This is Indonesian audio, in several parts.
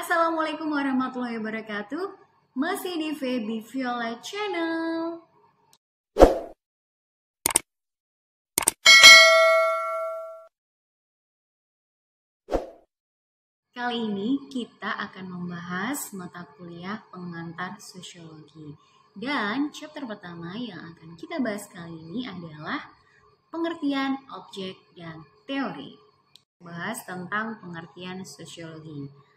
Assalamualaikum warahmatullahi wabarakatuh. Masih di Feby Violet Channel. Kali ini kita akan membahas mata kuliah pengantar sosiologi. Dan chapter pertama yang akan kita bahas kali ini adalah pengertian objek dan teori. Bahas tentang pengertian sosiologi.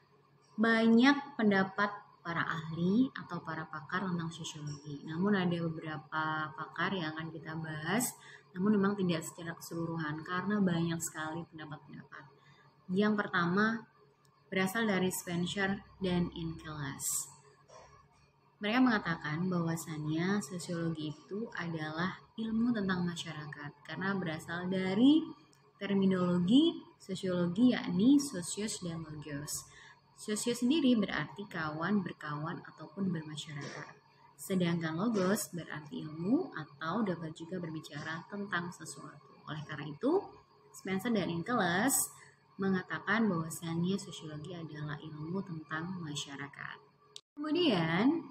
Banyak pendapat para ahli atau para pakar tentang sosiologi. Namun ada beberapa pakar yang akan kita bahas, namun memang tidak secara keseluruhan karena banyak sekali pendapat-pendapat. Yang pertama berasal dari Spencer dan Inkelas. Mereka mengatakan bahwasannya sosiologi itu adalah ilmu tentang masyarakat karena berasal dari terminologi sosiologi yakni sosios dan logos. Sosios sendiri berarti kawan, berkawan, ataupun bermasyarakat. Sedangkan logos berarti ilmu atau dapat juga berbicara tentang sesuatu. Oleh karena itu, Spencer dan Inkelas mengatakan bahwasannya sosiologi adalah ilmu tentang masyarakat. Kemudian,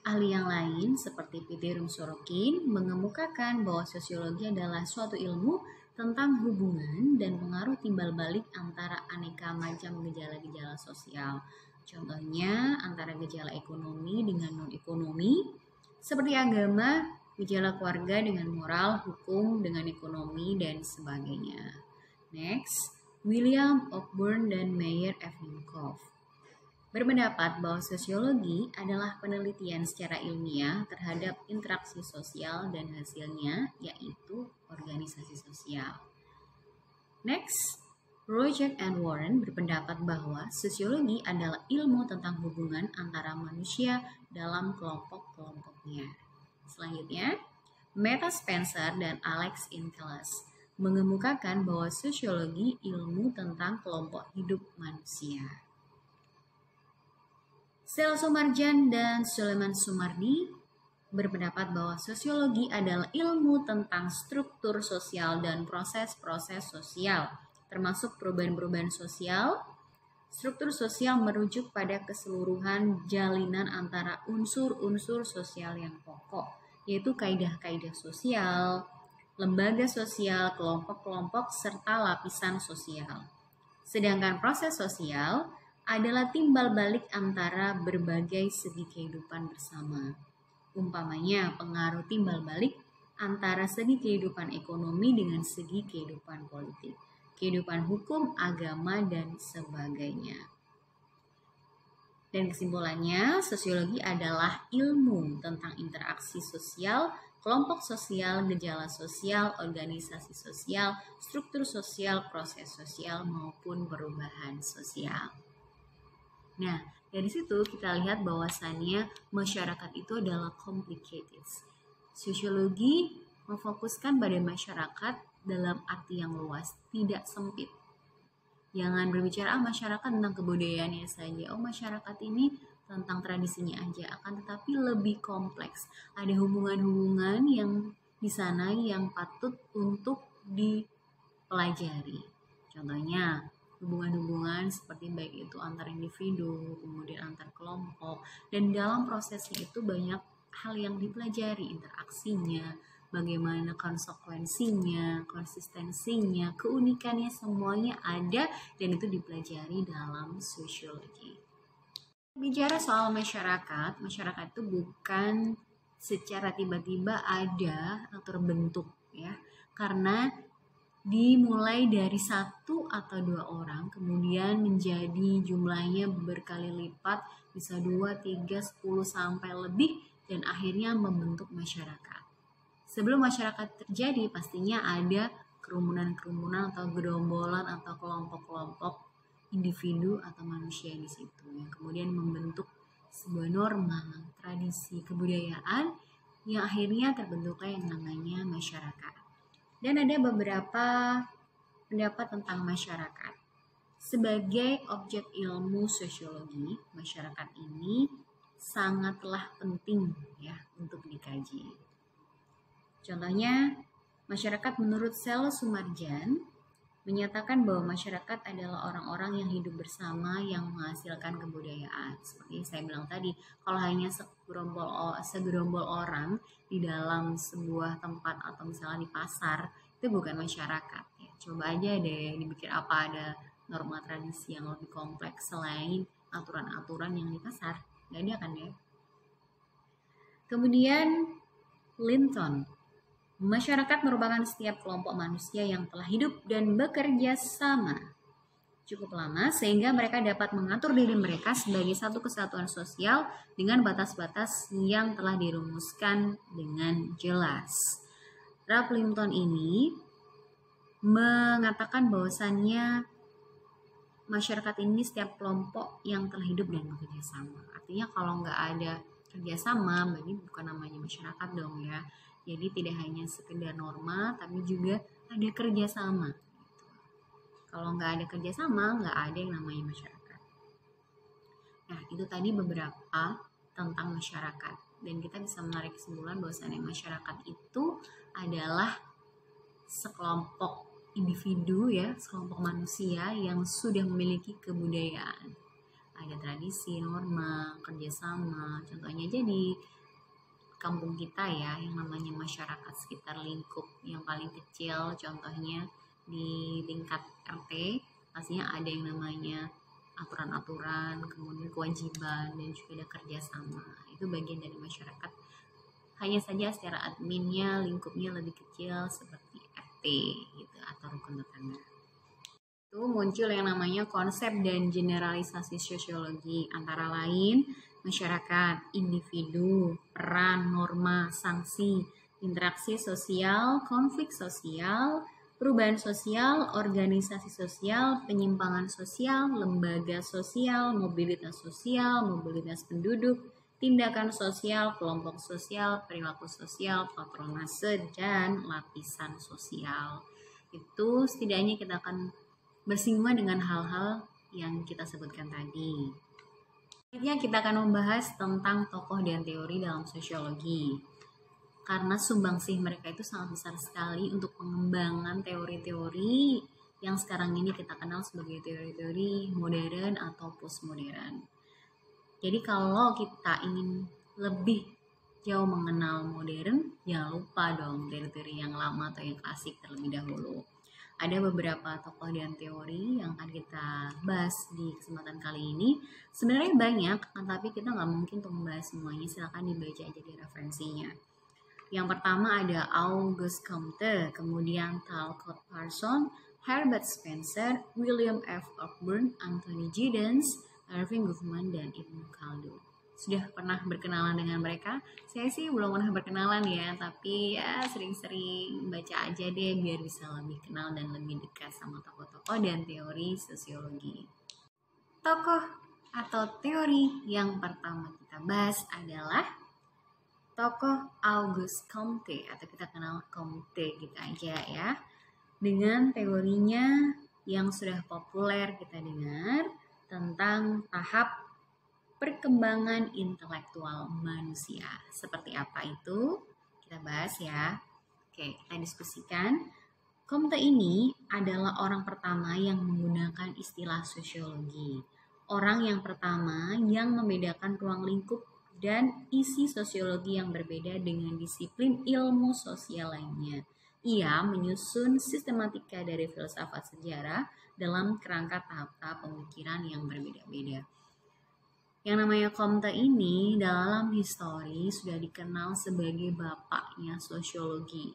ahli yang lain seperti Peter Sorokin mengemukakan bahwa sosiologi adalah suatu ilmu tentang hubungan dan pengaruh timbal balik antara aneka macam gejala-gejala sosial. Contohnya antara gejala ekonomi dengan non-ekonomi, seperti agama, gejala keluarga dengan moral, hukum dengan ekonomi, dan sebagainya. Next, William Cockburn dan Meyer Evninkov berpendapat bahwa sosiologi adalah penelitian secara ilmiah terhadap interaksi sosial dan hasilnya yaitu organisasi sosial. Next, Roger and Warren berpendapat bahwa sosiologi adalah ilmu tentang hubungan antara manusia dalam kelompok-kelompoknya. Selanjutnya, Meta Spencer dan Alex Inkelas mengemukakan bahwa sosiologi ilmu tentang kelompok hidup manusia. Celso Marjan dan Suleman Sumardi berpendapat bahwa sosiologi adalah ilmu tentang struktur sosial dan proses-proses sosial, termasuk perubahan-perubahan sosial. Struktur sosial merujuk pada keseluruhan jalinan antara unsur-unsur sosial yang pokok, yaitu kaidah-kaidah sosial, lembaga sosial, kelompok-kelompok, serta lapisan sosial. Sedangkan proses sosial adalah timbal balik antara berbagai segi kehidupan bersama. Umpamanya pengaruh timbal balik antara segi kehidupan ekonomi dengan segi kehidupan politik, kehidupan hukum, agama, dan sebagainya. Dan kesimpulannya, sosiologi adalah ilmu tentang interaksi sosial, kelompok sosial, gejala sosial, organisasi sosial, struktur sosial, proses sosial, maupun perubahan sosial. Nah, dari situ kita lihat bahwasannya masyarakat itu adalah complicated. Sosiologi memfokuskan pada masyarakat dalam arti yang luas, tidak sempit. Jangan berbicara masyarakat tentang kebudayaannya saja. Masyarakat ini tentang tradisinya aja, akan tetapi lebih kompleks. Ada hubungan-hubungan yang di sana yang patut untuk dipelajari. Contohnya, hubungan-hubungan seperti baik itu antar individu, kemudian antar kelompok, dan dalam prosesnya itu banyak hal yang dipelajari, interaksinya, bagaimana konsekuensinya, konsistensinya, keunikannya, semuanya ada dan itu dipelajari dalam sosiologi. Bicara soal masyarakat, masyarakat itu bukan secara tiba-tiba ada atau terbentuk ya, karena dimulai dari 1 atau 2 orang, kemudian menjadi jumlahnya berkali lipat, bisa 2, 3, 10 sampai lebih, dan akhirnya membentuk masyarakat. Sebelum masyarakat terjadi, pastinya ada kerumunan-kerumunan atau gerombolan atau kelompok-kelompok individu atau manusia di situ yang kemudian membentuk sebuah norma, tradisi, kebudayaan yang akhirnya terbentuklah yang namanya masyarakat. Dan ada beberapa pendapat tentang masyarakat. Sebagai objek ilmu sosiologi, masyarakat ini sangatlah penting ya untuk dikaji. Contohnya, masyarakat menurut Celso Marjan menyatakan bahwa masyarakat adalah orang-orang yang hidup bersama yang menghasilkan kebudayaan. Seperti yang saya bilang tadi, kalau hanya segerombol orang di dalam sebuah tempat atau misalnya di pasar, itu bukan masyarakat. Ya, coba aja deh dipikir apa ada norma tradisi yang lebih kompleks selain aturan-aturan yang di pasar. Nggak ada kan ya? Kemudian Linton. Masyarakat merupakan setiap kelompok manusia yang telah hidup dan bekerja sama cukup lama sehingga mereka dapat mengatur diri mereka sebagai satu kesatuan sosial dengan batas-batas yang telah dirumuskan dengan jelas. Ralph Linton ini mengatakan bahwasannya masyarakat ini setiap kelompok yang telah hidup dan bekerja sama. Artinya kalau nggak ada kerjasama, berarti bukan namanya masyarakat dong ya. Jadi tidak hanya sekedar norma, tapi juga ada kerjasama. Kalau nggak ada kerjasama, nggak ada yang namanya masyarakat. Nah, itu tadi beberapa tentang masyarakat. Dan kita bisa menarik kesimpulan bahwasannya masyarakat itu adalah sekelompok individu ya, sekelompok manusia yang sudah memiliki kebudayaan. Ada tradisi, norma, kerjasama. Contohnya aja di kampung kita ya, yang namanya masyarakat sekitar lingkup yang paling kecil, contohnya di tingkat RT, pastinya ada yang namanya aturan-aturan, kemudian kewajiban, dan juga ada kerjasama. Itu bagian dari masyarakat. Hanya saja secara adminnya, lingkupnya lebih kecil seperti RT gitu, atau rukun tetangga. Itu muncul yang namanya konsep dan generalisasi sosiologi, antara lain masyarakat, individu, peran, norma, sanksi, interaksi sosial, konflik sosial, perubahan sosial, organisasi sosial, penyimpangan sosial, lembaga sosial, mobilitas penduduk, tindakan sosial, kelompok sosial, perilaku sosial, patronase, dan lapisan sosial. Itu setidaknya kita akan bersinggungan dengan hal-hal yang kita sebutkan tadi. Selanjutnya kita akan membahas tentang tokoh dan teori dalam sosiologi. Karena sumbangsih mereka itu sangat besar sekali untuk pengembangan teori-teori yang sekarang ini kita kenal sebagai teori-teori modern atau postmodern. Jadi kalau kita ingin lebih jauh mengenal modern, jangan lupa dong teori-teori yang lama atau yang klasik terlebih dahulu. Ada beberapa tokoh dan teori yang akan kita bahas di kesempatan kali ini. Sebenarnya banyak, tapi kita nggak mungkin untuk membahas semuanya. Silahkan dibaca aja di referensinya. Yang pertama ada Auguste Comte, kemudian Talcott Parsons, Herbert Spencer, William F. Cockburn, Anthony Giddens, Irving Goffman, dan Ibnu Khaldun. Sudah pernah berkenalan dengan mereka? Saya sih belum pernah berkenalan ya, tapi ya sering-sering baca aja deh biar bisa lebih kenal dan lebih dekat sama tokoh-tokoh dan teori sosiologi. Tokoh atau teori yang pertama kita bahas adalah tokoh Auguste Comte, atau kita kenal Comte gitu aja ya. Dengan teorinya yang sudah populer kita dengar tentang tahap perkembangan intelektual manusia. Seperti apa itu? Kita bahas ya. Oke, kita diskusikan. Comte ini adalah orang pertama yang menggunakan istilah sosiologi. Orang yang pertama yang membedakan ruang lingkup dan isi sosiologi yang berbeda dengan disiplin ilmu sosial lainnya. Ia menyusun sistematika dari filsafat sejarah dalam kerangka tahap-tahap pemikiran yang berbeda-beda. Yang namanya Comte ini dalam histori sudah dikenal sebagai bapaknya sosiologi.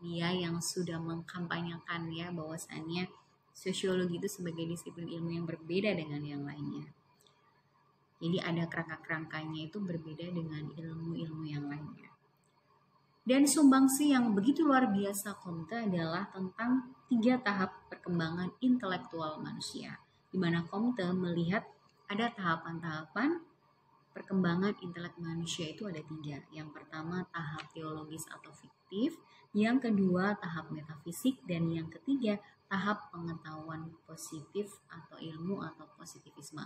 Dia yang sudah mengkampanyekan ya bahwasannya sosiologi itu sebagai disiplin ilmu yang berbeda dengan yang lainnya. Jadi ada kerangka-kerangkanya itu berbeda dengan ilmu-ilmu yang lainnya. Dan sumbangsi yang begitu luar biasa Comte adalah tentang 3 tahap perkembangan intelektual manusia, di mana Comte melihat ada tahapan-tahapan perkembangan intelek manusia itu ada 3. Yang pertama tahap teologis atau fiktif, yang kedua tahap metafisik, dan yang ketiga tahap pengetahuan positif atau ilmu atau positivisme.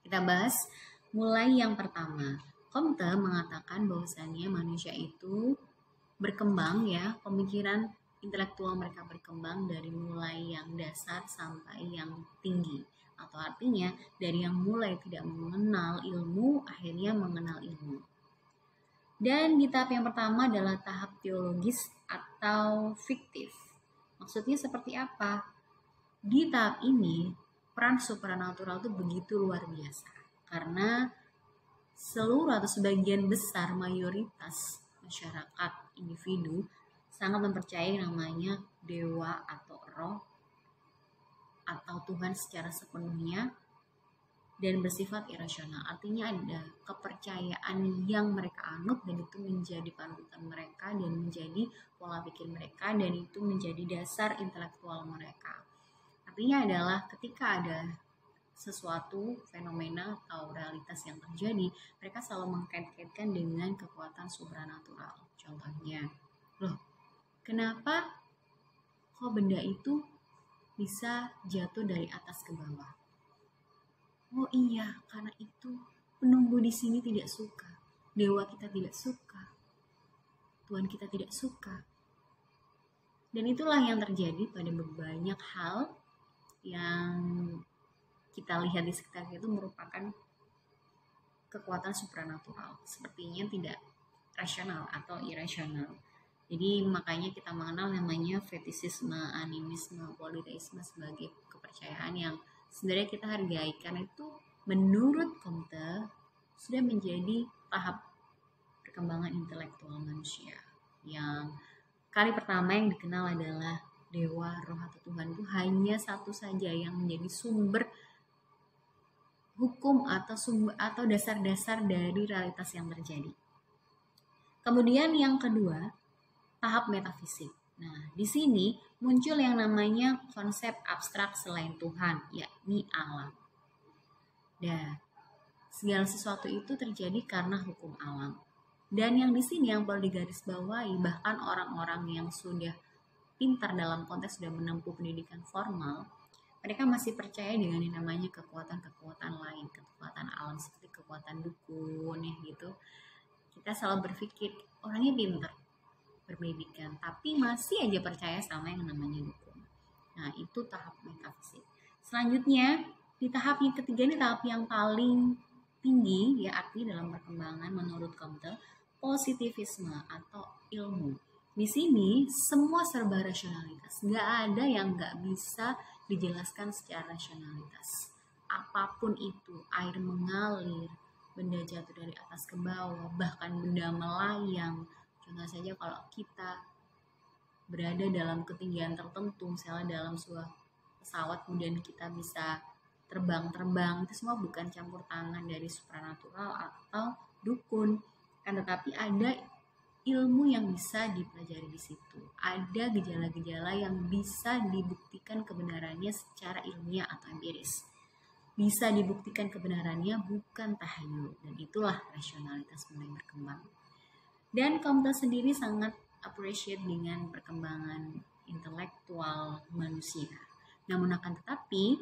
Kita bahas mulai yang pertama. Comte mengatakan bahwasannya manusia itu berkembang ya, pemikiran intelektual mereka berkembang dari mulai yang dasar sampai yang tinggi. Atau artinya dari yang mulai tidak mengenal ilmu, akhirnya mengenal ilmu. Dan di tahap yang pertama adalah tahap teologis atau fiktif. Maksudnya seperti apa? Di tahap ini, peran supranatural itu begitu luar biasa. Karena seluruh atau sebagian besar mayoritas masyarakat individu sangat mempercayai namanya dewa atau roh atau Tuhan secara sepenuhnya dan bersifat irasional. Artinya ada kepercayaan yang mereka anut dan itu menjadi panutan mereka dan menjadi pola pikir mereka dan itu menjadi dasar intelektual mereka. Artinya adalah ketika ada sesuatu fenomena atau realitas yang terjadi, mereka selalu mengkait-kaitkan dengan kekuatan supranatural. Contohnya, loh, kenapa kok benda itu bisa jatuh dari atas ke bawah? Oh iya, karena itu penunggu di sini tidak suka. Dewa kita tidak suka. Tuhan kita tidak suka. Dan itulah yang terjadi pada banyak hal yang kita lihat di sekitar itu merupakan kekuatan supranatural. Sepertinya tidak rasional atau irasional. Jadi makanya kita mengenal namanya fetisisme, animisme, politeisme sebagai kepercayaan yang sebenarnya kita hargai karena itu menurut Comte sudah menjadi tahap perkembangan intelektual manusia yang kali pertama yang dikenal adalah dewa, roh atau Tuhan itu hanya satu saja yang menjadi sumber hukum atau dasar-dasar dari realitas yang terjadi. Kemudian yang kedua, tahap metafisik. Nah, di sini muncul yang namanya konsep abstrak selain Tuhan, yakni alam. Dan segala sesuatu itu terjadi karena hukum alam. Dan yang di sini yang perlu digarisbawahi, bahkan orang-orang yang sudah pintar dalam konteks sudah menempuh pendidikan formal, mereka masih percaya dengan yang namanya kekuatan-kekuatan lain, kekuatan alam seperti kekuatan dukun ya gitu. Kita selalu berpikir orangnya pintar, berpendidikan, tapi masih aja percaya sama yang namanya dukun. Nah, itu tahap metafisik. Selanjutnya, di tahap yang ketiga ini tahap yang paling tinggi ya arti dalam perkembangan menurut Comte, positivisme atau ilmu. Di sini semua serba rasionalitas, nggak ada yang nggak bisa dijelaskan secara rasionalitas. Apapun itu, air mengalir, benda jatuh dari atas ke bawah, bahkan benda melayang. Contoh saja kalau kita berada dalam ketinggian tertentu, misalnya dalam sebuah pesawat kemudian kita bisa terbang-terbang, itu semua bukan campur tangan dari supranatural atau dukun, kan tetapi ada ilmu yang bisa dipelajari di situ. Ada gejala-gejala yang bisa dibuktikan kebenarannya secara ilmiah atau empiris. Bisa dibuktikan kebenarannya bukan tahayul, dan itulah rasionalitas mulai berkembang. Dan Comte sendiri sangat appreciate dengan perkembangan intelektual manusia. Namun akan tetapi,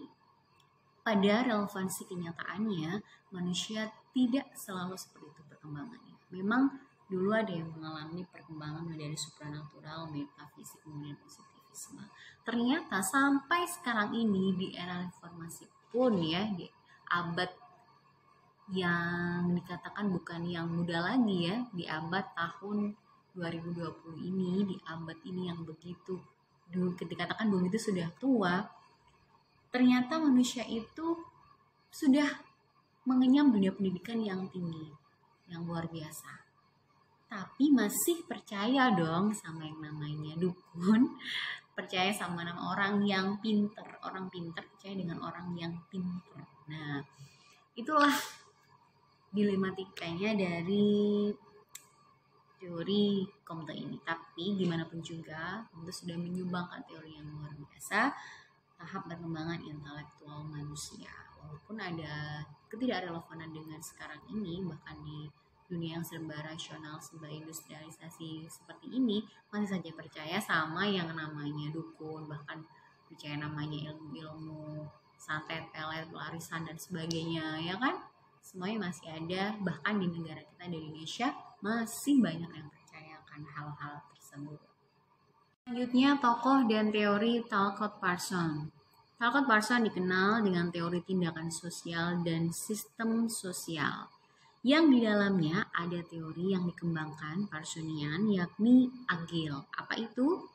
pada relevansi kenyataannya, manusia tidak selalu seperti itu perkembangannya. Memang dulu ada yang mengalami perkembangan dari supranatural, metafisik, kemudian positivisme. Ternyata sampai sekarang ini di era reformasi pun ya, di abad yang dikatakan bukan yang muda lagi ya, di abad tahun 2020 ini, di abad ini yang begitu dulu dikatakan begitu sudah tua, ternyata manusia itu sudah mengenyam dunia pendidikan yang tinggi, yang luar biasa. Tapi masih percaya dong sama yang namanya dukun, percaya sama nama orang yang pinter, orang pinter percaya dengan orang yang pinter. Nah, itulah dilematikanya dari teori Comte ini. Tapi gimana pun juga, Comte sudah menyumbangkan teori yang luar biasa, tahap perkembangan intelektual manusia. Walaupun ada ketidakrelevanan dengan sekarang ini, bahkan di dunia yang serba rasional, serba industrialisasi seperti ini, masih saja percaya sama yang namanya dukun, bahkan percaya namanya ilmu-ilmu santet, pelet, pelarisan dan sebagainya, ya kan? Semuanya masih ada, bahkan di negara kita di Indonesia masih banyak yang percaya akan hal-hal tersebut. Selanjutnya, tokoh dan teori Talcott Parsons. Talcott Parsons dikenal dengan teori tindakan sosial dan sistem sosial, yang di dalamnya ada teori yang dikembangkan Parsonian, yakni agile. Apa itu?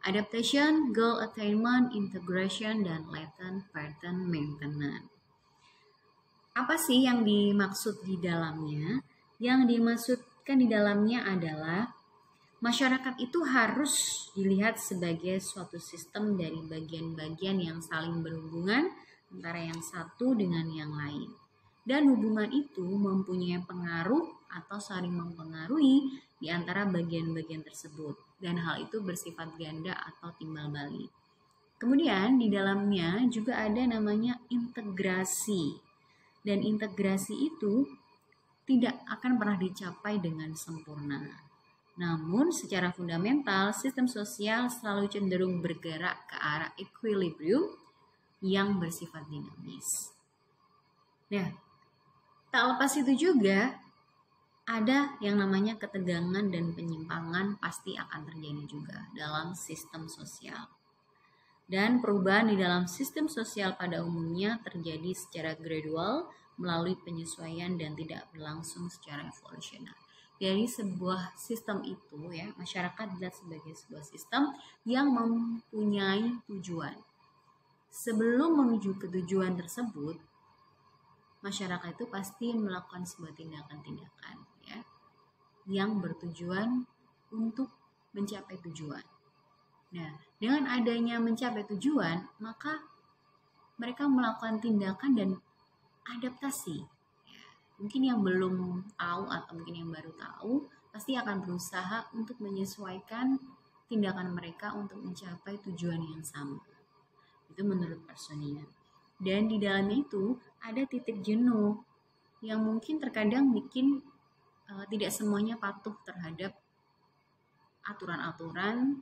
Adaptation, goal attainment, integration, dan latent pattern maintenance. Apa sih yang dimaksud di dalamnya? Yang dimaksudkan di dalamnya adalah masyarakat itu harus dilihat sebagai suatu sistem dari bagian-bagian yang saling berhubungan antara yang satu dengan yang lain. Dan hubungan itu mempunyai pengaruh atau saling mempengaruhi di antara bagian-bagian tersebut. Dan hal itu bersifat ganda atau timbal balik. Kemudian di dalamnya juga ada namanya integrasi. Dan integrasi itu tidak akan pernah dicapai dengan sempurna. Namun, secara fundamental, sistem sosial selalu cenderung bergerak ke arah equilibrium yang bersifat dinamis. Nah, tak lepas itu juga, ada yang namanya ketegangan dan penyimpangan pasti akan terjadi juga dalam sistem sosial. Dan perubahan di dalam sistem sosial pada umumnya terjadi secara gradual melalui penyesuaian dan tidak berlangsung secara evolusioner. Dari sebuah sistem itu ya, masyarakat dilihat sebagai sebuah sistem yang mempunyai tujuan. Sebelum menuju ke tujuan tersebut, masyarakat itu pasti melakukan sebuah tindakan-tindakan ya, yang bertujuan untuk mencapai tujuan. Nah, dengan adanya mencapai tujuan, maka mereka melakukan tindakan dan adaptasi. Ya, mungkin yang belum tahu atau mungkin yang baru tahu, pasti akan berusaha untuk menyesuaikan tindakan mereka untuk mencapai tujuan yang sama. Itu menurut Parsonian. Dan di dalamnya itu ada titik jenuh yang mungkin terkadang bikin tidak semuanya patuh terhadap aturan-aturan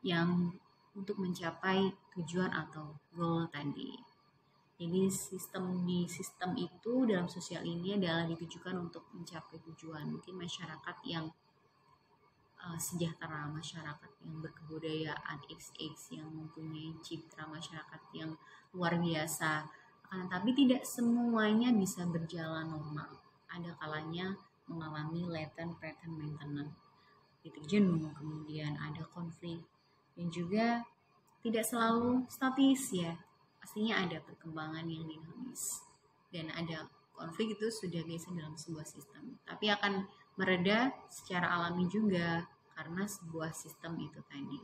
yang untuk mencapai tujuan atau goal tadi. Jadi sistem itu dalam sosial ini adalah ditujukan untuk mencapai tujuan. Mungkin masyarakat yang sejahtera, masyarakat yang berkebudayaan XX, yang mempunyai citra masyarakat yang luar biasa. Tapi tidak semuanya bisa berjalan normal. Ada kalanya mengalami latent pattern maintenance, titik jenuh, kemudian ada konflik, dan juga tidak selalu statis ya, pastinya ada perkembangan yang dinamis dan ada konflik. Itu sudah biasa dalam sebuah sistem, tapi akan mereda secara alami juga karena sebuah sistem itu tadi.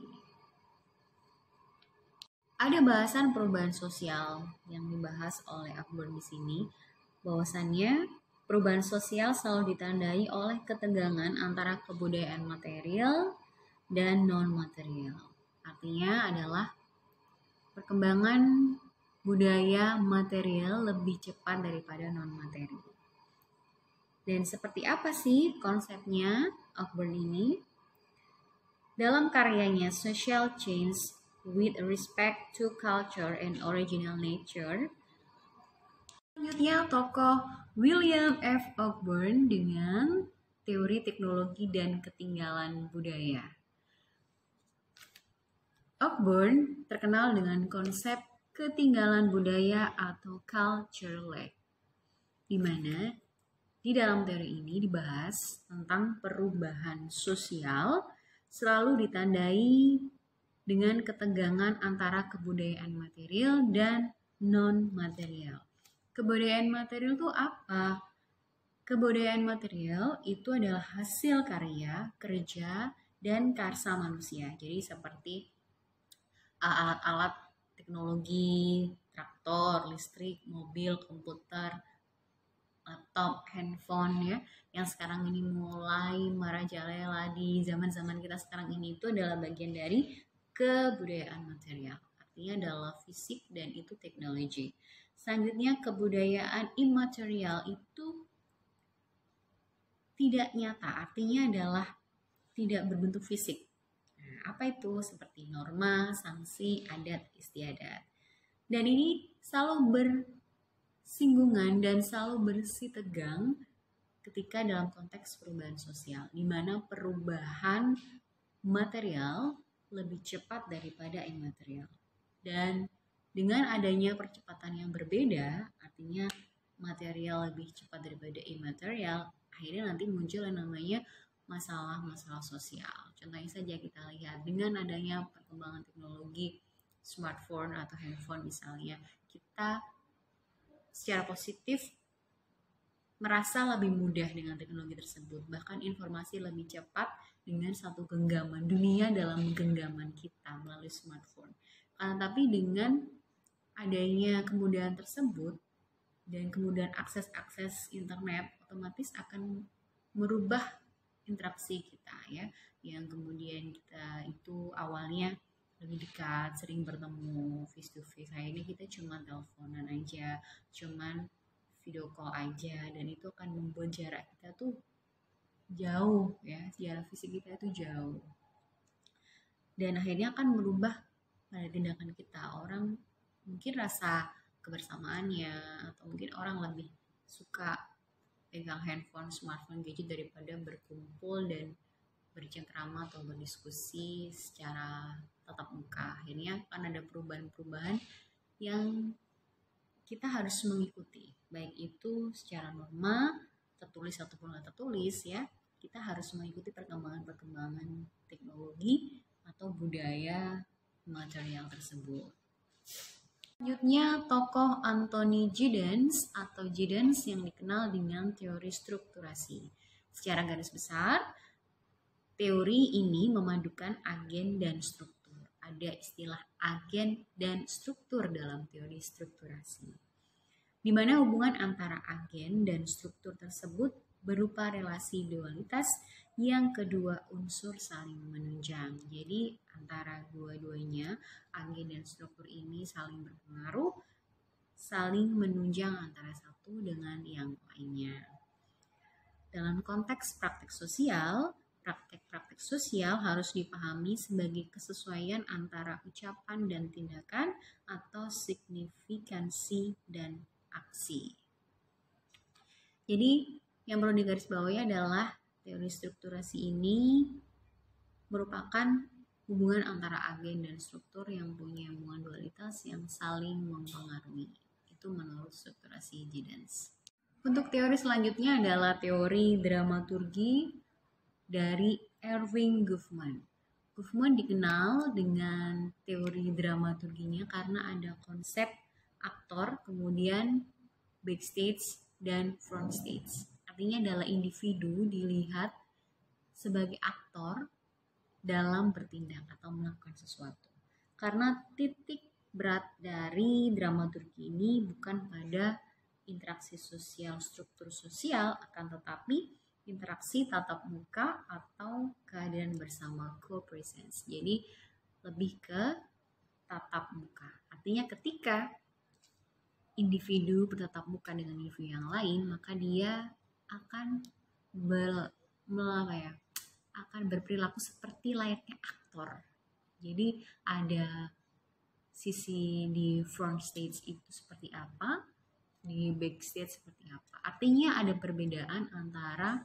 Ada bahasan perubahan sosial yang dibahas oleh Akbar di sini, bahwasannya perubahan sosial selalu ditandai oleh ketegangan antara kebudayaan material dan non-material. Artinya adalah perkembangan budaya material lebih cepat daripada non-material. Dan seperti apa sih konsepnya Akbar ini? Dalam karyanya Social Change with Respect to Culture and Original Nature, selanjutnya tokoh William F. Ogburn dengan teori teknologi dan ketinggalan budaya. Ogburn terkenal dengan konsep ketinggalan budaya atau culture lag, di mana di dalam teori ini dibahas tentang perubahan sosial selalu ditandai dengan ketegangan antara kebudayaan material dan non-material. Kebudayaan material itu apa? Kebudayaan material itu adalah hasil karya, kerja, dan karsa manusia. Jadi seperti alat-alat teknologi, traktor, listrik, mobil, komputer, laptop, handphone ya, yang sekarang ini mulai merajalela di zaman-zaman kita sekarang ini, itu adalah bagian dari kebudayaan material. Artinya adalah fisik dan itu teknologi. Selanjutnya kebudayaan imaterial itu tidak nyata, artinya adalah tidak berbentuk fisik. Nah, apa itu? Seperti norma, sanksi, adat, istiadat. Dan ini selalu bersinggungan dan selalu bersitegang ketika dalam konteks perubahan sosial, di mana perubahan material lebih cepat daripada imaterial. Dan dengan adanya percepatan yang berbeda, artinya material lebih cepat daripada imaterial, akhirnya nanti muncul yang namanya masalah-masalah sosial. Contohnya saja kita lihat dengan adanya perkembangan teknologi smartphone atau handphone misalnya, kita secara positif merasa lebih mudah dengan teknologi tersebut. Bahkan informasi lebih cepat dengan satu genggaman, dunia dalam genggaman kita melalui smartphone. Tapi dengan adanya kemudahan tersebut dan kemudahan akses internet, otomatis akan merubah interaksi kita ya, yang kemudian kita itu awalnya lebih dekat, sering bertemu face to face. Akhirnya kita cuma teleponan aja, cuman video call aja, dan itu akan membuat jarak kita tuh jauh ya, jarak fisik kita itu jauh, dan akhirnya akan merubah pada tindakan kita. Orang mungkin rasa kebersamaannya, atau mungkin orang lebih suka pegang handphone, smartphone, gadget daripada berkumpul dan bercengkrama atau berdiskusi secara tatap muka. Akhirnya akan ada perubahan-perubahan yang kita harus mengikuti, baik itu secara norma, tertulis ataupun nggak tertulis ya. Kita harus mengikuti perkembangan-perkembangan teknologi atau budaya material tersebut. Selanjutnya, tokoh Anthony Giddens atau Giddens yang dikenal dengan teori strukturasi. Secara garis besar, teori ini memadukan agen dan struktur. Ada istilah agen dan struktur dalam teori strukturasi, di mana hubungan antara agen dan struktur tersebut berupa relasi dualitas yang kedua unsur saling menunjang. Jadi antara dua-duanya, agen dan struktur ini saling berpengaruh, saling menunjang antara satu dengan yang lainnya. Dalam konteks praktek sosial, praktek-praktek sosial harus dipahami sebagai kesesuaian antara ucapan dan tindakan atau signifikansi dan aksi. Jadi yang perlu digarisbawahi adalah teori strukturasi ini merupakan hubungan antara agen dan struktur yang punya hubungan dualitas yang saling mempengaruhi. Itu menurut strukturasi Giddens. Untuk teori selanjutnya adalah teori dramaturgi dari Erving Goffman. Goffman dikenal dengan teori dramaturginya karena ada konsep aktor, kemudian backstage dan front stage. Artinya adalah individu dilihat sebagai aktor dalam bertindak atau melakukan sesuatu. Karena titik berat dari dramaturgi ini bukan pada interaksi sosial, struktur sosial, akan tetapi interaksi tatap muka atau keadaan bersama, co-presence. Jadi lebih ke tatap muka. Artinya ketika individu bertatap muka dengan individu yang lain, maka dia akan akan berperilaku seperti layaknya aktor. Jadi ada sisi di front stage itu seperti apa, di backstage seperti apa. Artinya ada perbedaan antara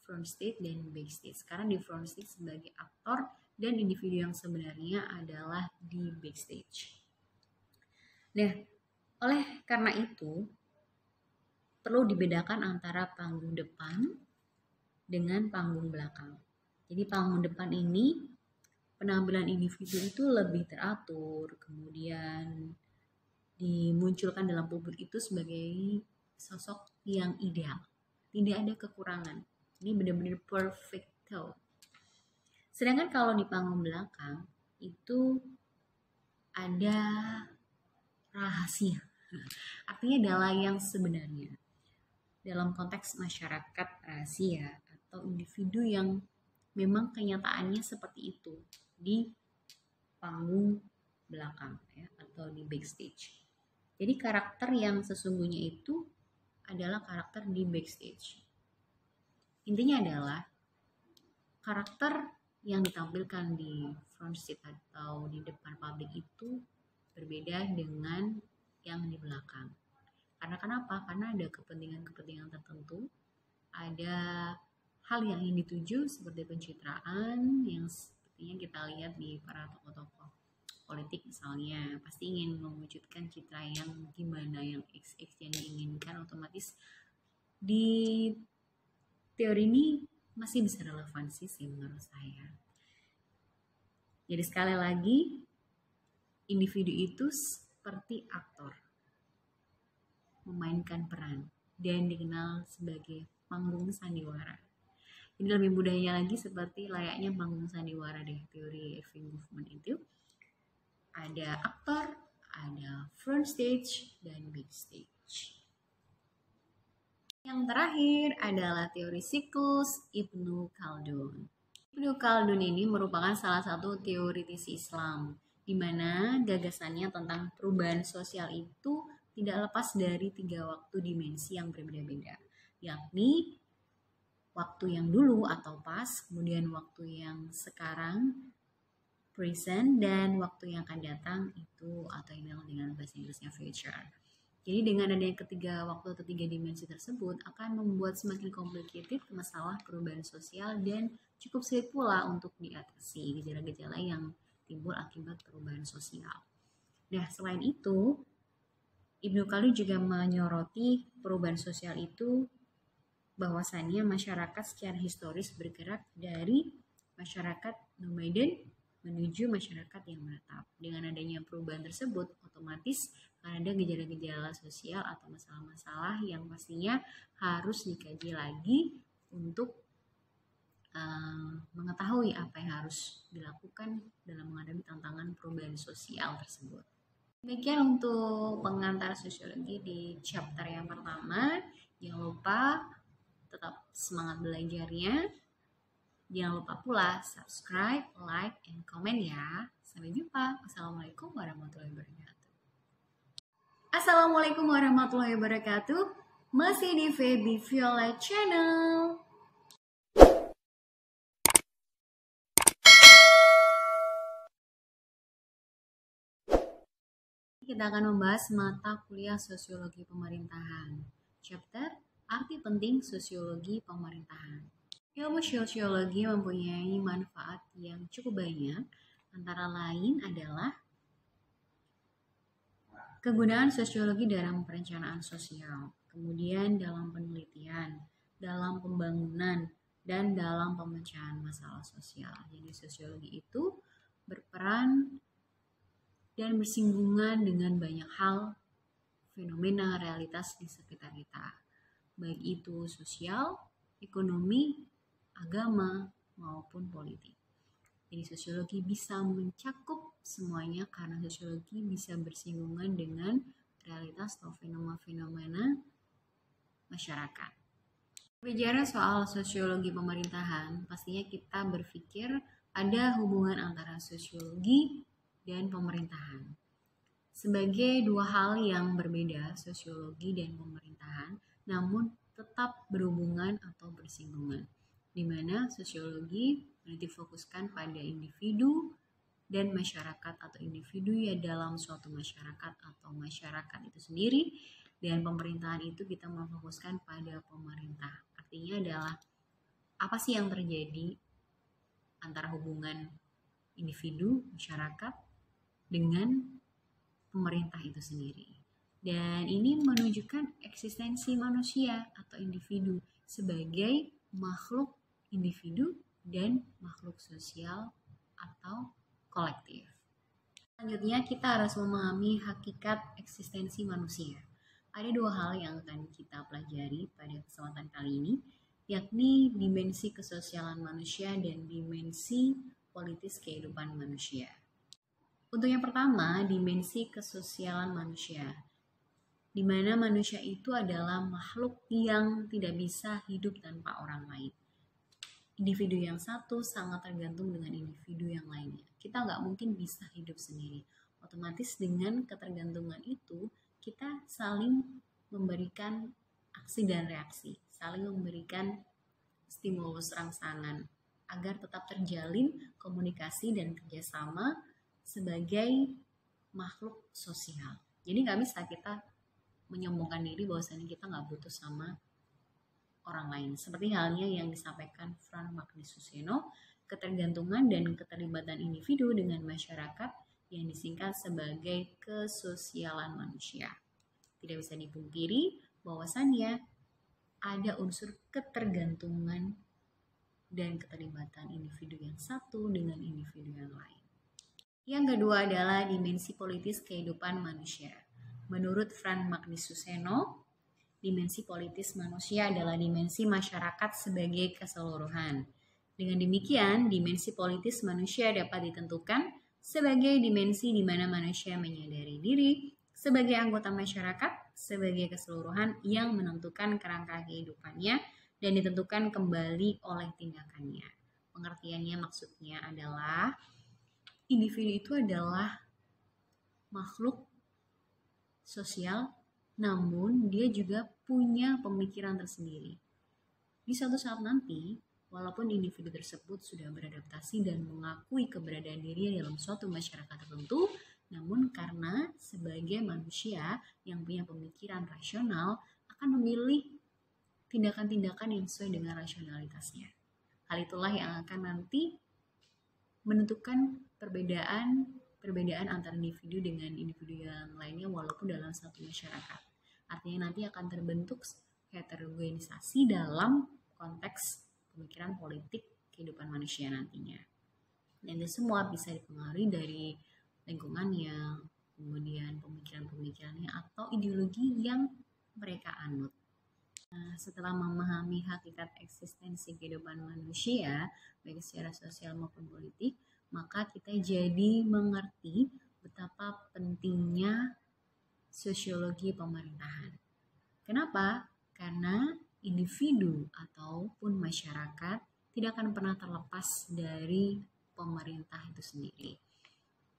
front stage dan backstage. Karena di front stage sebagai aktor dan individu yang sebenarnya adalah di backstage. Nah, oleh karena itu perlu dibedakan antara panggung depan dengan panggung belakang. Jadi panggung depan ini penampilan individu itu lebih teratur, kemudian dimunculkan dalam publik itu sebagai sosok yang ideal. Tidak ada kekurangan. Ini benar-benar perfecto. Sedangkan kalau di panggung belakang itu ada rahasia. Artinya adalah yang sebenarnya. Dalam konteks masyarakat rahasia atau individu yang memang kenyataannya seperti itu di panggung belakang ya, atau di backstage. Jadi karakter yang sesungguhnya itu adalah karakter di backstage. Intinya adalah karakter yang ditampilkan di front stage atau di depan publik itu berbeda dengan yang di belakang. Karena kenapa? Karena ada kepentingan-kepentingan tertentu, ada hal yang ingin dituju seperti pencitraan yang seperti Sepertinya kita lihat di para tokoh-tokoh politik misalnya, pasti ingin mewujudkan citra yang gimana, yang XX yang diinginkan, otomatis di teori ini masih bisa relevansi sih menurut saya. Jadi sekali lagi, individu itu seperti aktor, memainkan peran, dan dikenal sebagai panggung sandiwara. Ini lebih mudahnya lagi seperti layaknya panggung sandiwara deh, teori AV movement itu. Ada aktor, ada front stage, dan back stage. Yang terakhir adalah teori siklus Ibnu Khaldun. Ibnu Khaldun ini merupakan salah satu teoritis Islam, di mana gagasannya tentang perubahan sosial itu tidak lepas dari 3 waktu dimensi yang berbeda-beda, yakni waktu yang dulu atau past, kemudian waktu yang sekarang, present, dan waktu yang akan datang itu atau yang dengan bahasa Inggrisnya future. Jadi dengan adanya ketiga waktu atau 3 dimensi tersebut akan membuat semakin complicated masalah perubahan sosial dan cukup sulit pula untuk diatasi gejala-gejala yang timbul akibat perubahan sosial. Nah, selain itu, Ibnu Khaldun juga menyoroti perubahan sosial itu bahwasannya masyarakat secara historis bergerak dari masyarakat nomaden menuju masyarakat yang menetap. Dengan adanya perubahan tersebut, otomatis ada gejala-gejala sosial atau masalah-masalah yang pastinya harus dikaji lagi untuk mengetahui apa yang harus dilakukan dalam menghadapi tantangan perubahan sosial tersebut. Demikian untuk pengantar sosiologi di chapter yang pertama. Jangan lupa tetap semangat belajarnya. Jangan lupa pula subscribe, like, and comment ya. Sampai jumpa. Assalamualaikum warahmatullahi wabarakatuh. Assalamualaikum warahmatullahi wabarakatuh. Masih di Feby Violet Channel. Kita akan membahas mata kuliah Sosiologi Pemerintahan. Chapter Arti Penting Sosiologi Pemerintahan. Ilmu sosiologi mempunyai manfaat yang cukup banyak, antara lain adalah kegunaan sosiologi dalam perencanaan sosial, kemudian dalam penelitian, dalam pembangunan, dan dalam pemecahan masalah sosial. Jadi sosiologi itu berperan dan bersinggungan dengan banyak hal, fenomena, realitas di sekitar kita, baik itu sosial, ekonomi, agama, maupun politik. Jadi sosiologi bisa mencakup semuanya karena sosiologi bisa bersinggungan dengan realitas atau fenomena-fenomena masyarakat. Bicara soal sosiologi pemerintahan, pastinya kita berpikir ada hubungan antara sosiologi dan pemerintahan. Sebagai dua hal yang berbeda, sosiologi dan pemerintahan, namun tetap berhubungan atau bersinggungan, di mana sosiologi difokuskan pada individu dan masyarakat atau individu ya dalam suatu masyarakat atau masyarakat itu sendiri, dan pemerintahan itu kita memfokuskan pada pemerintah. Artinya adalah apa sih yang terjadi antara hubungan individu, masyarakat dengan pemerintah itu sendiri. Dan ini menunjukkan eksistensi manusia atau individu sebagai makhluk individu dan makhluk sosial atau kolektif. Selanjutnya kita harus memahami hakikat eksistensi manusia. Ada dua hal yang akan kita pelajari pada kesempatan kali ini, yakni dimensi kesosialan manusia dan dimensi politis kehidupan manusia. Untuk yang pertama, dimensi kesosialan manusia, di mana manusia itu adalah makhluk yang tidak bisa hidup tanpa orang lain. Individu yang satu sangat tergantung dengan individu yang lainnya. Kita nggak mungkin bisa hidup sendiri. Otomatis dengan ketergantungan itu, kita saling memberikan aksi dan reaksi, saling memberikan stimulus rangsangan, agar tetap terjalin komunikasi dan kerjasama sebagai makhluk sosial. Jadi nggak bisa kita menyombongkan diri bahwasanya kita nggak butuh sama orang lain. Seperti halnya yang disampaikan Frank Magnius Suseno, ketergantungan dan keterlibatan individu dengan masyarakat yang disingkat sebagai kesosialan manusia. Tidak bisa dipungkiri bahwasannya ada unsur ketergantungan dan keterlibatan individu yang satu dengan individu yang lain. Yang kedua adalah dimensi politis kehidupan manusia. Menurut Frank Magnisuseno, dimensi politis manusia adalah dimensi masyarakat sebagai keseluruhan. Dengan demikian, dimensi politis manusia dapat ditentukan sebagai dimensi di mana manusia menyadari diri sebagai anggota masyarakat sebagai keseluruhan yang menentukan kerangka kehidupannya dan ditentukan kembali oleh tindakannya. Pengertiannya maksudnya adalah individu itu adalah makhluk sosial, namun dia juga punya pemikiran tersendiri. Di suatu saat nanti, walaupun individu tersebut sudah beradaptasi dan mengakui keberadaan dirinya dalam suatu masyarakat tertentu, namun karena sebagai manusia yang punya pemikiran rasional akan memilih tindakan-tindakan yang sesuai dengan rasionalitasnya. Hal itulah yang akan nanti menentukan perbedaan antara individu dengan individu yang lainnya walaupun dalam satu masyarakat. Artinya nanti akan terbentuk heterogenisasi dalam konteks pemikiran politik kehidupan manusia nantinya. Dan itu semua bisa dipengaruhi dari lingkungannya, kemudian pemikiran-pemikirannya atau ideologi yang mereka anut. Nah, setelah memahami hakikat eksistensi kehidupan manusia, baik secara sosial maupun politik, maka kita jadi mengerti betapa pentingnya sosiologi pemerintahan. Kenapa? Karena individu ataupun masyarakat tidak akan pernah terlepas dari pemerintah itu sendiri.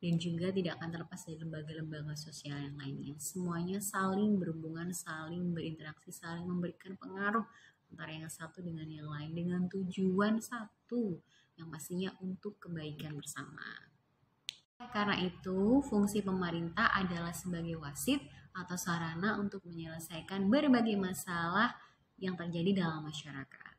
Dan juga tidak akan terlepas dari lembaga-lembaga sosial yang lainnya. Semuanya saling berhubungan, saling berinteraksi, saling memberikan pengaruh antara yang satu dengan yang lain dengan tujuan satu, yang pastinya untuk kebaikan bersama. Karena itu, fungsi pemerintah adalah sebagai wasit atau sarana untuk menyelesaikan berbagai masalah yang terjadi dalam masyarakat.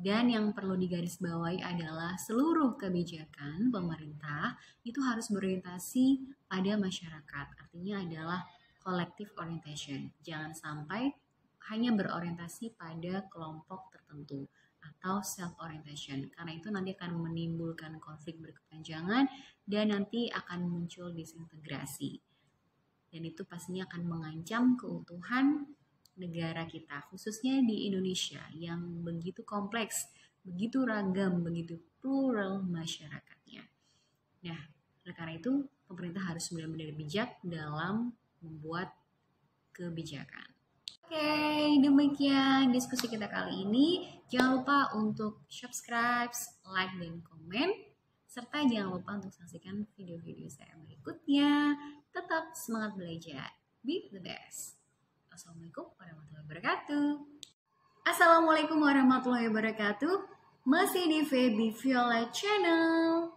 Dan yang perlu digarisbawahi adalah seluruh kebijakan pemerintah itu harus berorientasi pada masyarakat. Artinya adalah collective orientation. Jangan sampai hanya berorientasi pada kelompok tertentu atau self-orientation. Karena itu nanti akan menimbulkan konflik berkepanjangan dan nanti akan muncul disintegrasi. Dan itu pastinya akan mengancam keutuhan negara kita, khususnya di Indonesia yang begitu kompleks, begitu ragam, begitu plural masyarakatnya. Nah, oleh karena itu pemerintah harus benar-benar bijak dalam membuat kebijakan. Oke, demikian diskusi kita kali ini. Jangan lupa untuk subscribe, like, dan komen. Serta jangan lupa untuk saksikan video-video saya berikutnya. Tetap semangat belajar. Be the best. Assalamualaikum warahmatullahi wabarakatuh. Assalamualaikum warahmatullahi wabarakatuh. Masih di Feby Viola Channel.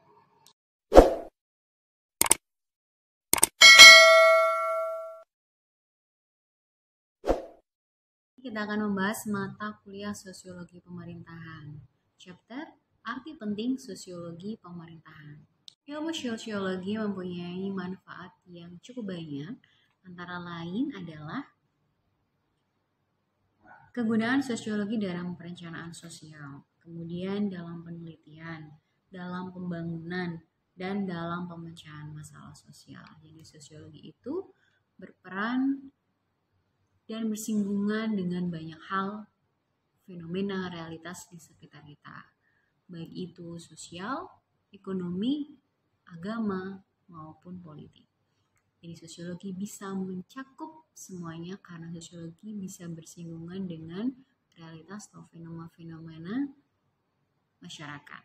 Kita akan membahas mata kuliah Sosiologi Pemerintahan. Chapter Arti Penting Sosiologi Pemerintahan. Ilmu sosiologi mempunyai manfaat yang cukup banyak. Antara lain adalah kegunaan sosiologi dalam perencanaan sosial, kemudian dalam penelitian, dalam pembangunan, dan dalam pemecahan masalah sosial. Jadi sosiologi itu berperan dan bersinggungan dengan banyak hal, fenomena, realitas di sekitar kita, baik itu sosial, ekonomi, agama, maupun politik. Jadi sosiologi bisa mencakup semuanya karena sosiologi bisa bersinggungan dengan realitas atau fenomena-fenomena masyarakat.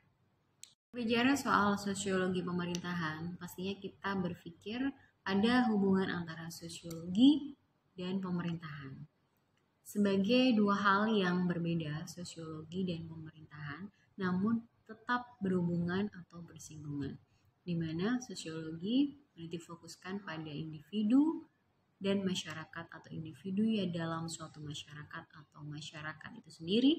Bicara soal sosiologi pemerintahan, pastinya kita berpikir ada hubungan antara sosiologi dan pemerintahan. Sebagai dua hal yang berbeda, sosiologi dan pemerintahan, namun tetap berhubungan atau bersinggungan, di mana sosiologi difokuskan pada individu dan masyarakat atau individu ya dalam suatu masyarakat atau masyarakat itu sendiri,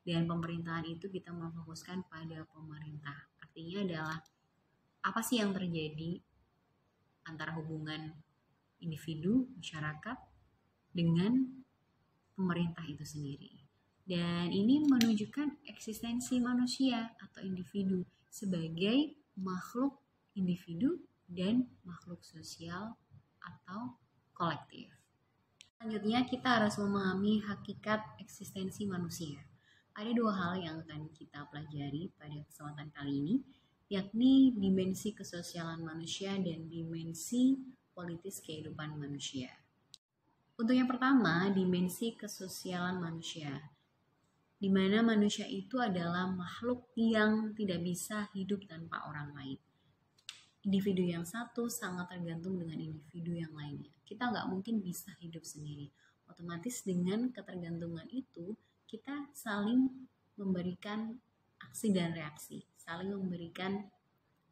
dan pemerintahan itu kita memfokuskan pada pemerintah. Artinya adalah apa sih yang terjadi antara hubungan individu, masyarakat dengan pemerintah itu sendiri. Dan ini menunjukkan eksistensi manusia atau individu sebagai makhluk individu dan makhluk sosial atau kolektif. Selanjutnya kita harus memahami hakikat eksistensi manusia. Ada dua hal yang akan kita pelajari pada kesempatan kali ini, yakni dimensi kesosialan manusia dan dimensi politis kehidupan manusia. Untuk yang pertama, dimensi kesosialan manusia, di mana manusia itu adalah makhluk yang tidak bisa hidup tanpa orang lain. Individu yang satu sangat tergantung dengan individu yang lainnya. Kita nggak mungkin bisa hidup sendiri. Otomatis dengan ketergantungan itu, kita saling memberikan aksi dan reaksi, saling memberikan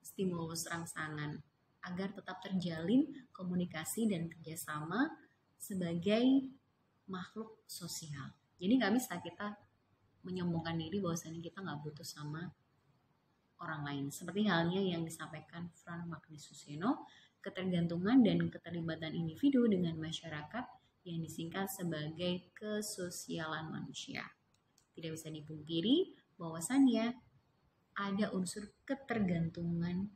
stimulus rangsangan, agar tetap terjalin komunikasi dan kerjasama sebagai makhluk sosial. Jadi nggak bisa kita menyombongkan diri bahwasanya kita nggak butuh sama orang lain. Seperti halnya yang disampaikan Franz Magnus Suseno, ketergantungan dan keterlibatan individu dengan masyarakat yang disingkat sebagai kesosialan manusia. Tidak bisa dipungkiri bahwasannya ada unsur ketergantungan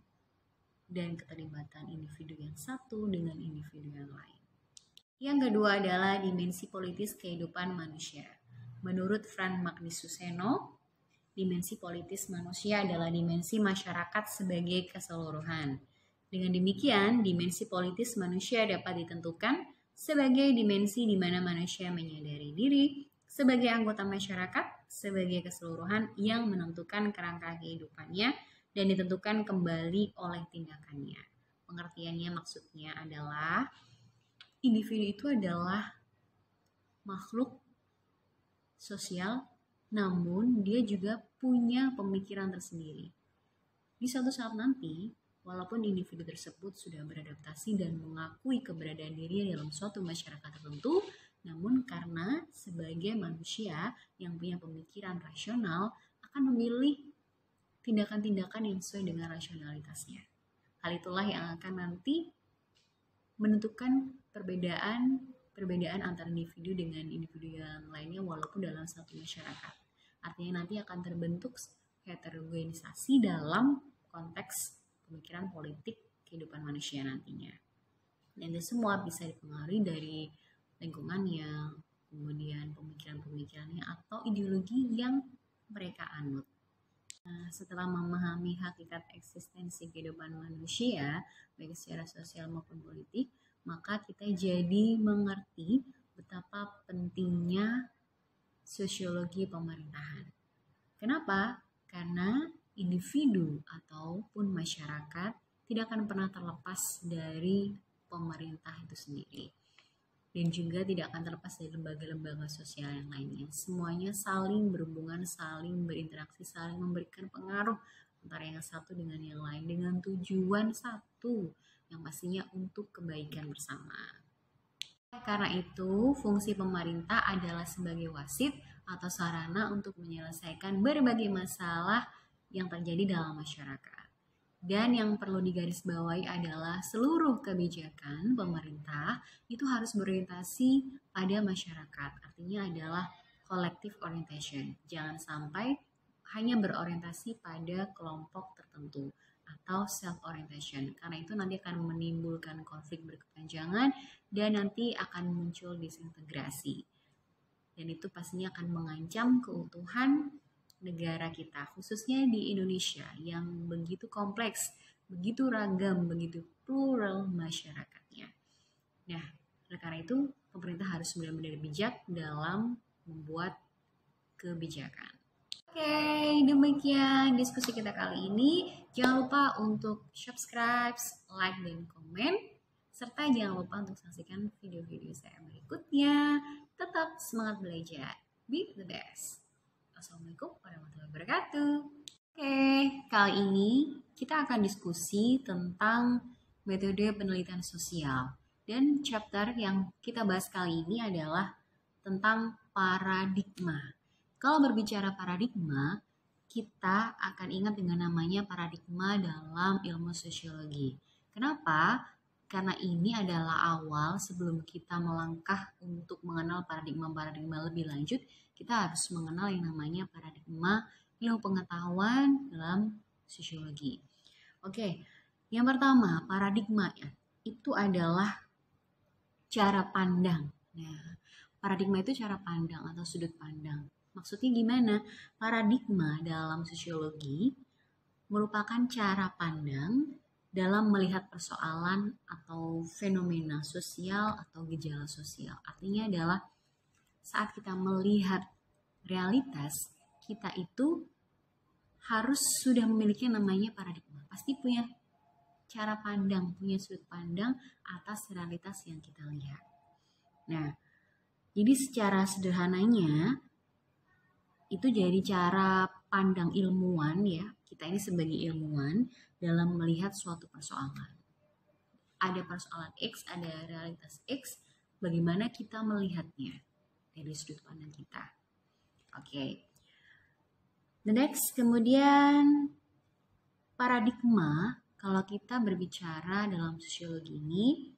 dan keterlibatan individu yang satu dengan individu yang lain. Yang kedua adalah dimensi politis kehidupan manusia. Menurut Franz Magnus Suseno, dimensi politis manusia adalah dimensi masyarakat sebagai keseluruhan. Dengan demikian, dimensi politis manusia dapat ditentukan sebagai dimensi di mana manusia menyadari diri sebagai anggota masyarakat sebagai keseluruhan yang menentukan kerangka kehidupannya dan ditentukan kembali oleh tindakannya. Pengertiannya maksudnya adalah individu itu adalah makhluk sosial, namun dia juga punya pemikiran tersendiri. Di suatu saat nanti, walaupun individu tersebut sudah beradaptasi dan mengakui keberadaan dirinya dalam suatu masyarakat tertentu, namun karena sebagai manusia yang punya pemikiran rasional akan memilih tindakan-tindakan yang sesuai dengan rasionalitasnya. Hal itulah yang akan nanti menentukan perbedaan antara individu dengan individu yang lainnya walaupun dalam satu masyarakat. Artinya nanti akan terbentuk heterogenisasi dalam konteks pemikiran politik kehidupan manusia nantinya. Dan itu semua bisa dipengaruhi dari lingkungannya, kemudian pemikiran-pemikirannya atau ideologi yang mereka anut. Nah, setelah memahami hakikat eksistensi kehidupan manusia, baik secara sosial maupun politik, maka kita jadi mengerti betapa pentingnya sosiologi pemerintahan. Kenapa? Karena individu ataupun masyarakat tidak akan pernah terlepas dari pemerintah itu sendiri. Dan juga tidak akan terlepas dari lembaga-lembaga sosial yang lainnya. Semuanya saling berhubungan, saling berinteraksi, saling memberikan pengaruh antara yang satu dengan yang lain dengan tujuan satu, yang pastinya untuk kebaikan bersama. Karena itu, fungsi pemerintah adalah sebagai wasit atau sarana untuk menyelesaikan berbagai masalah yang terjadi dalam masyarakat. Dan yang perlu digarisbawahi adalah seluruh kebijakan pemerintah itu harus berorientasi pada masyarakat. Artinya adalah collective orientation. Jangan sampai hanya berorientasi pada kelompok tertentu atau self-orientation. Karena itu nanti akan menimbulkan konflik berkepanjangan dan nanti akan muncul disintegrasi. Dan itu pastinya akan mengancam keutuhan negara kita, khususnya di Indonesia yang begitu kompleks, begitu ragam, begitu plural masyarakatnya. Nah, oleh karena itu pemerintah harus benar-benar bijak dalam membuat kebijakan. Oke, demikian diskusi kita kali ini. Jangan lupa untuk subscribe, like, dan komen. Serta jangan lupa untuk saksikan video-video saya berikutnya. Tetap semangat belajar. Be the best. Assalamualaikum warahmatullahi wabarakatuh. Oke, kali ini kita akan diskusi tentang metode penelitian sosial. Dan chapter yang kita bahas kali ini adalah tentang paradigma. Kalau berbicara paradigma, kita akan ingat dengan namanya paradigma dalam ilmu sosiologi. Kenapa? Karena ini adalah awal sebelum kita melangkah untuk mengenal paradigma-paradigma lebih lanjut, kita harus mengenal yang namanya paradigma ilmu pengetahuan dalam sosiologi. Oke, yang pertama paradigma ya, itu adalah cara pandang. Nah, paradigma itu cara pandang atau sudut pandang. Maksudnya gimana? Paradigma dalam sosiologi merupakan cara pandang dalam melihat persoalan atau fenomena sosial atau gejala sosial. Artinya adalah saat kita melihat realitas, kita itu harus sudah memiliki yang namanya paradigma. Pasti punya cara pandang, punya sudut pandang atas realitas yang kita lihat. Nah, jadi secara sederhananya, itu jadi cara pandang ilmuwan ya, kita ini sebagai ilmuwan dalam melihat suatu persoalan. Ada persoalan X, ada realitas X, bagaimana kita melihatnya dari sudut pandang kita. Oke. The next, kemudian paradigma, kalau kita berbicara dalam sosiologi ini,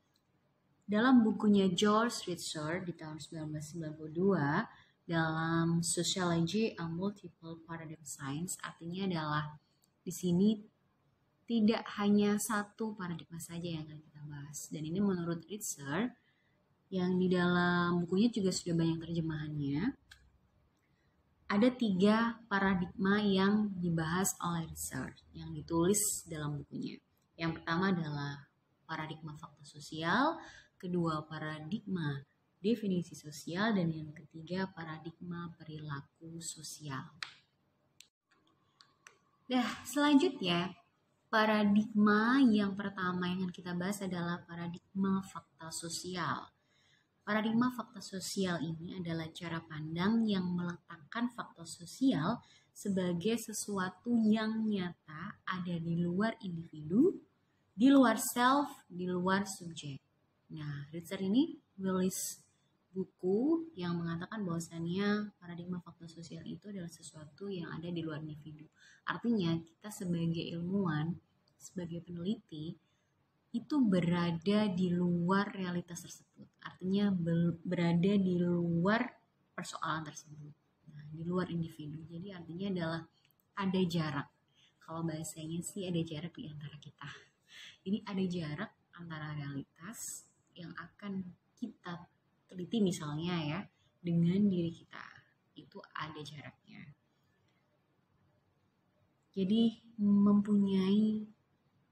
dalam bukunya George Ritzer di tahun 1992, dalam Sociology and Multiple Paradigm Science, artinya adalah di sini tidak hanya satu paradigma saja yang akan kita bahas. Dan ini menurut Ritzer, yang di dalam bukunya juga sudah banyak terjemahannya, ada 3 paradigma yang dibahas oleh Ritzer, yang ditulis dalam bukunya. Yang pertama adalah paradigma fakta sosial, kedua paradigma definisi sosial, dan yang ketiga paradigma perilaku sosial. Nah, selanjutnya paradigma yang pertama yang akan kita bahas adalah paradigma fakta sosial. Paradigma fakta sosial ini adalah cara pandang yang meletakkan fakta sosial sebagai sesuatu yang nyata ada di luar individu, di luar self, di luar subjek. Nah, Ritzer ini menulis buku yang mengatakan bahwasannya paradigma fakta sosial itu adalah sesuatu yang ada di luar individu. Artinya kita sebagai ilmuwan, sebagai peneliti, itu berada di luar realitas tersebut. Artinya berada di luar persoalan tersebut. Nah, di luar individu. Jadi artinya adalah ada jarak. Kalau bahasanya sih ada jarak di antara kita. Jadi ada jarak antara realitas yang akan kita teliti misalnya ya dengan diri kita, itu ada jaraknya. Jadi mempunyai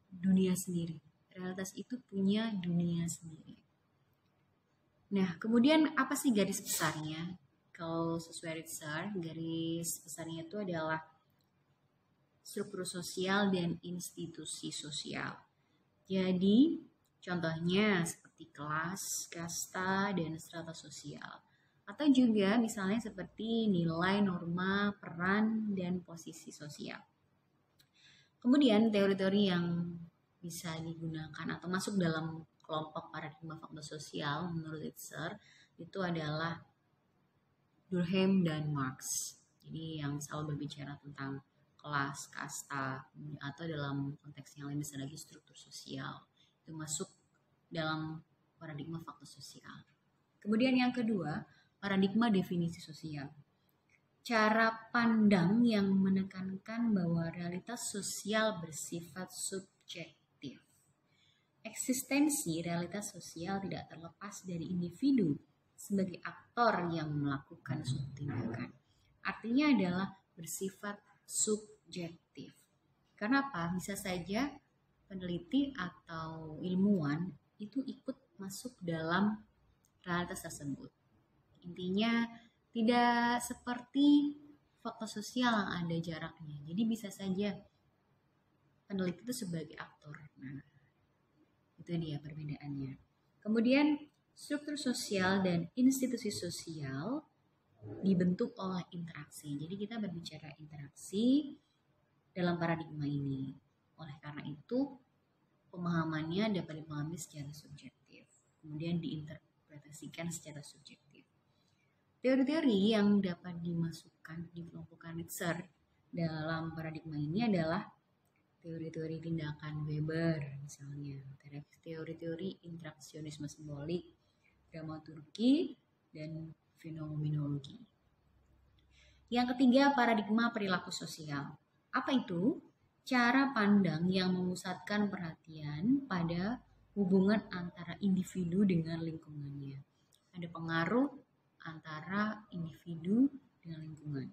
dunia sendiri, realitas itu punya dunia sendiri. Nah, kemudian apa sih garis besarnya? Kalau sesuai Ritzer, garis besarnya itu adalah struktur sosial dan institusi sosial. Jadi contohnya seperti kelas, kasta, dan strata sosial. Atau juga misalnya seperti nilai, norma, peran, dan posisi sosial. Kemudian teori-teori yang bisa digunakan atau masuk dalam kelompok paradigma fakta sosial menurut Ritzer itu adalah Durkheim dan Marx. Jadi yang selalu berbicara tentang kelas, kasta, atau dalam konteks yang lain bisa lagi struktur sosial. Itu masuk dalam paradigma fakta sosial. Kemudian yang kedua, paradigma definisi sosial. Cara pandang yang menekankan bahwa realitas sosial bersifat subjektif. Eksistensi realitas sosial tidak terlepas dari individu sebagai aktor yang melakukan suatu tindakan. Artinya adalah bersifat subjektif. Kenapa? Bisa saja peneliti atau ilmuwan itu ikut masuk dalam realitas tersebut. Intinya tidak seperti fakta sosial yang ada jaraknya. Jadi bisa saja peneliti itu sebagai aktor. Nah, itu dia perbedaannya. Kemudian struktur sosial dan institusi sosial dibentuk oleh interaksi. Jadi kita berbicara interaksi dalam paradigma ini. Oleh karena itu, pemahamannya dapat dipahami secara subjektif, kemudian diinterpretasikan secara subjektif. Teori-teori yang dapat dimasukkan di kelompok Ritzer dalam paradigma ini adalah teori-teori tindakan Weber, misalnya teori-teori interaksionisme simbolik, dramaturgi, dan fenomenologi. Yang ketiga, paradigma perilaku sosial. Apa itu? Cara pandang yang memusatkan perhatian pada hubungan antara individu dengan lingkungannya. Ada pengaruh antara individu dengan lingkungan.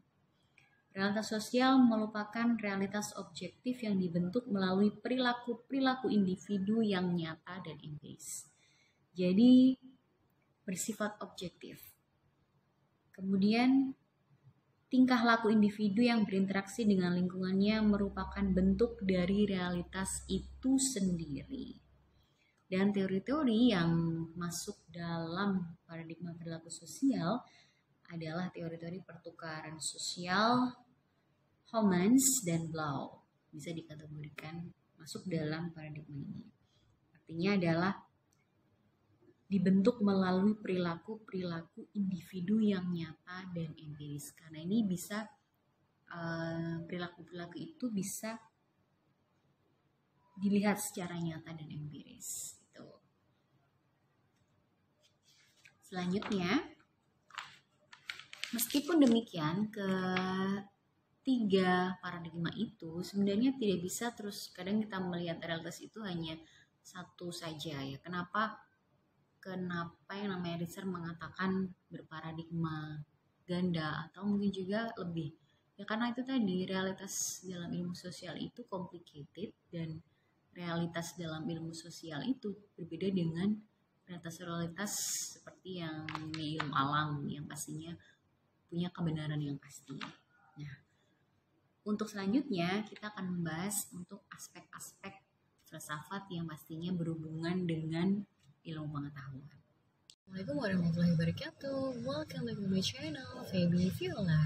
Realitas sosial merupakan realitas objektif yang dibentuk melalui perilaku individu yang nyata dan empiris. Jadi bersifat objektif. Kemudian tingkah laku individu yang berinteraksi dengan lingkungannya merupakan bentuk dari realitas itu sendiri. Dan teori-teori yang masuk dalam paradigma perilaku sosial adalah teori-teori pertukaran sosial, Homans dan Blau. Bisa dikategorikan masuk dalam paradigma ini. Artinya adalah dibentuk melalui perilaku individu yang nyata dan empiris. Karena ini bisa perilaku itu bisa dilihat secara nyata dan empiris. Gitu. Selanjutnya, meskipun demikian, ketiga paradigma itu sebenarnya tidak bisa terus kadang kita melihat realitas itu hanya satu saja ya. Kenapa yang namanya research mengatakan berparadigma ganda atau mungkin juga lebih ya, karena itu tadi realitas dalam ilmu sosial itu complicated dan realitas dalam ilmu sosial itu berbeda dengan realitas seperti yang di ilmu alam yang pastinya punya kebenaran yang pasti. Nah, untuk selanjutnya kita akan membahas untuk aspek-aspek filsafat yang pastinya berhubungan dengan ilmu pengetahuan. Assalamualaikum warahmatullahi wabarakatuh. Welcome back to my channel, Feby Viola.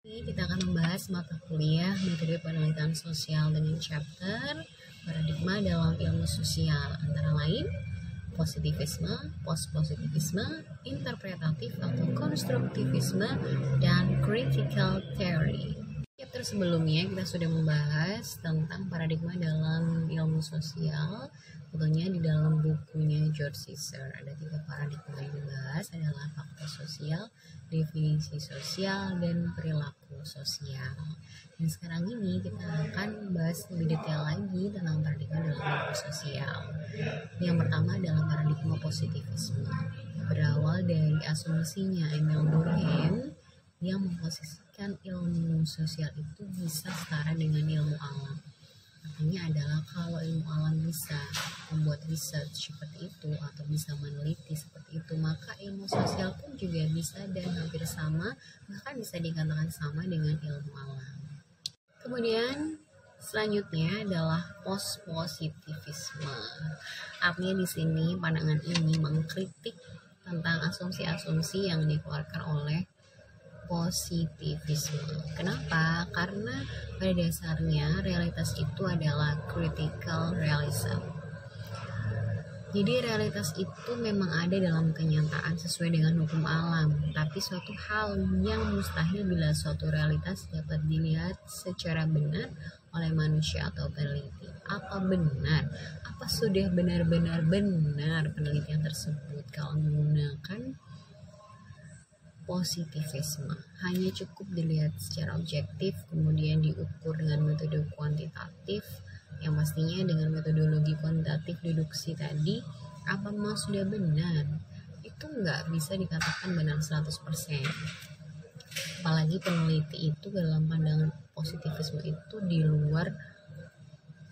Oke, kita akan membahas mata kuliah metode penelitian sosial dengan chapter paradigma dalam ilmu sosial, antara lain positivisme, postpositivisme, interpretatif atau konstruktivisme, dan critical theory. Chapter sebelumnya kita sudah membahas tentang paradigma dalam ilmu sosial, tentunya di dalam bukunya George Caesar. Ada 3 paradigma yang dibahas, adalah faktor sosial, definisi sosial, dan perilaku sosial. Dan sekarang ini kita akan bahas lebih detail lagi tentang paradigma dalam ilmu sosial. Yang pertama adalah paradigma positivisme. Berawal dari asumsinya Emil Durkheim yang memposisikan ilmu sosial itu bisa setara dengan ilmu alam. Artinya adalah kalau ilmu alam bisa membuat research seperti itu atau bisa meneliti seperti itu, maka ilmu sosial pun juga bisa dan hampir sama, bahkan bisa dikatakan sama dengan ilmu alam. Kemudian selanjutnya adalah pospositivisme. Artinya di sini pandangan ini mengkritik tentang asumsi-asumsi yang dikeluarkan oleh positivisme. Kenapa? Karena pada dasarnya realitas itu adalah critical realism. Jadi realitas itu memang ada dalam kenyataan sesuai dengan hukum alam, tapi suatu hal yang mustahil bila suatu realitas dapat dilihat secara benar oleh manusia atau peneliti. Apa benar? Apa sudah benar-benar benar penelitian tersebut kalau menggunakan positivisme? Hanya cukup dilihat secara objektif, kemudian diukur dengan metode kuantitatif, yang pastinya dengan metodologi kuantitatif deduksi tadi, apa memang sudah benar? Itu nggak bisa dikatakan benar 100%. Apalagi peneliti itu dalam pandangan positivisme itu di luar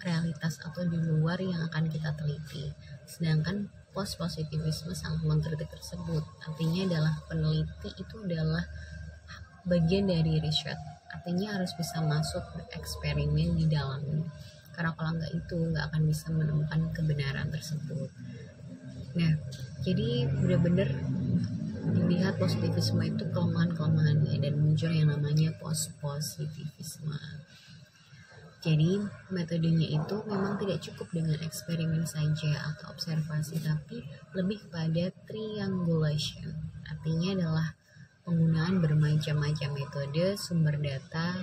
realitas atau di luar yang akan kita teliti. Sedangkan positivisme sangat mengkritik tersebut. Artinya adalah peneliti itu adalah bagian dari riset. Artinya harus bisa masuk eksperimen di dalamnya. Karena kalau nggak itu nggak akan bisa menemukan kebenaran tersebut. Nah, jadi benar-benar dilihat positivisme itu kelemahan-kelemahannya dan muncul yang namanya pospositivisme. Jadi metodenya itu memang tidak cukup dengan eksperimen saja atau observasi, tapi lebih kepada triangulation. Artinya adalah penggunaan bermacam-macam metode, sumber data,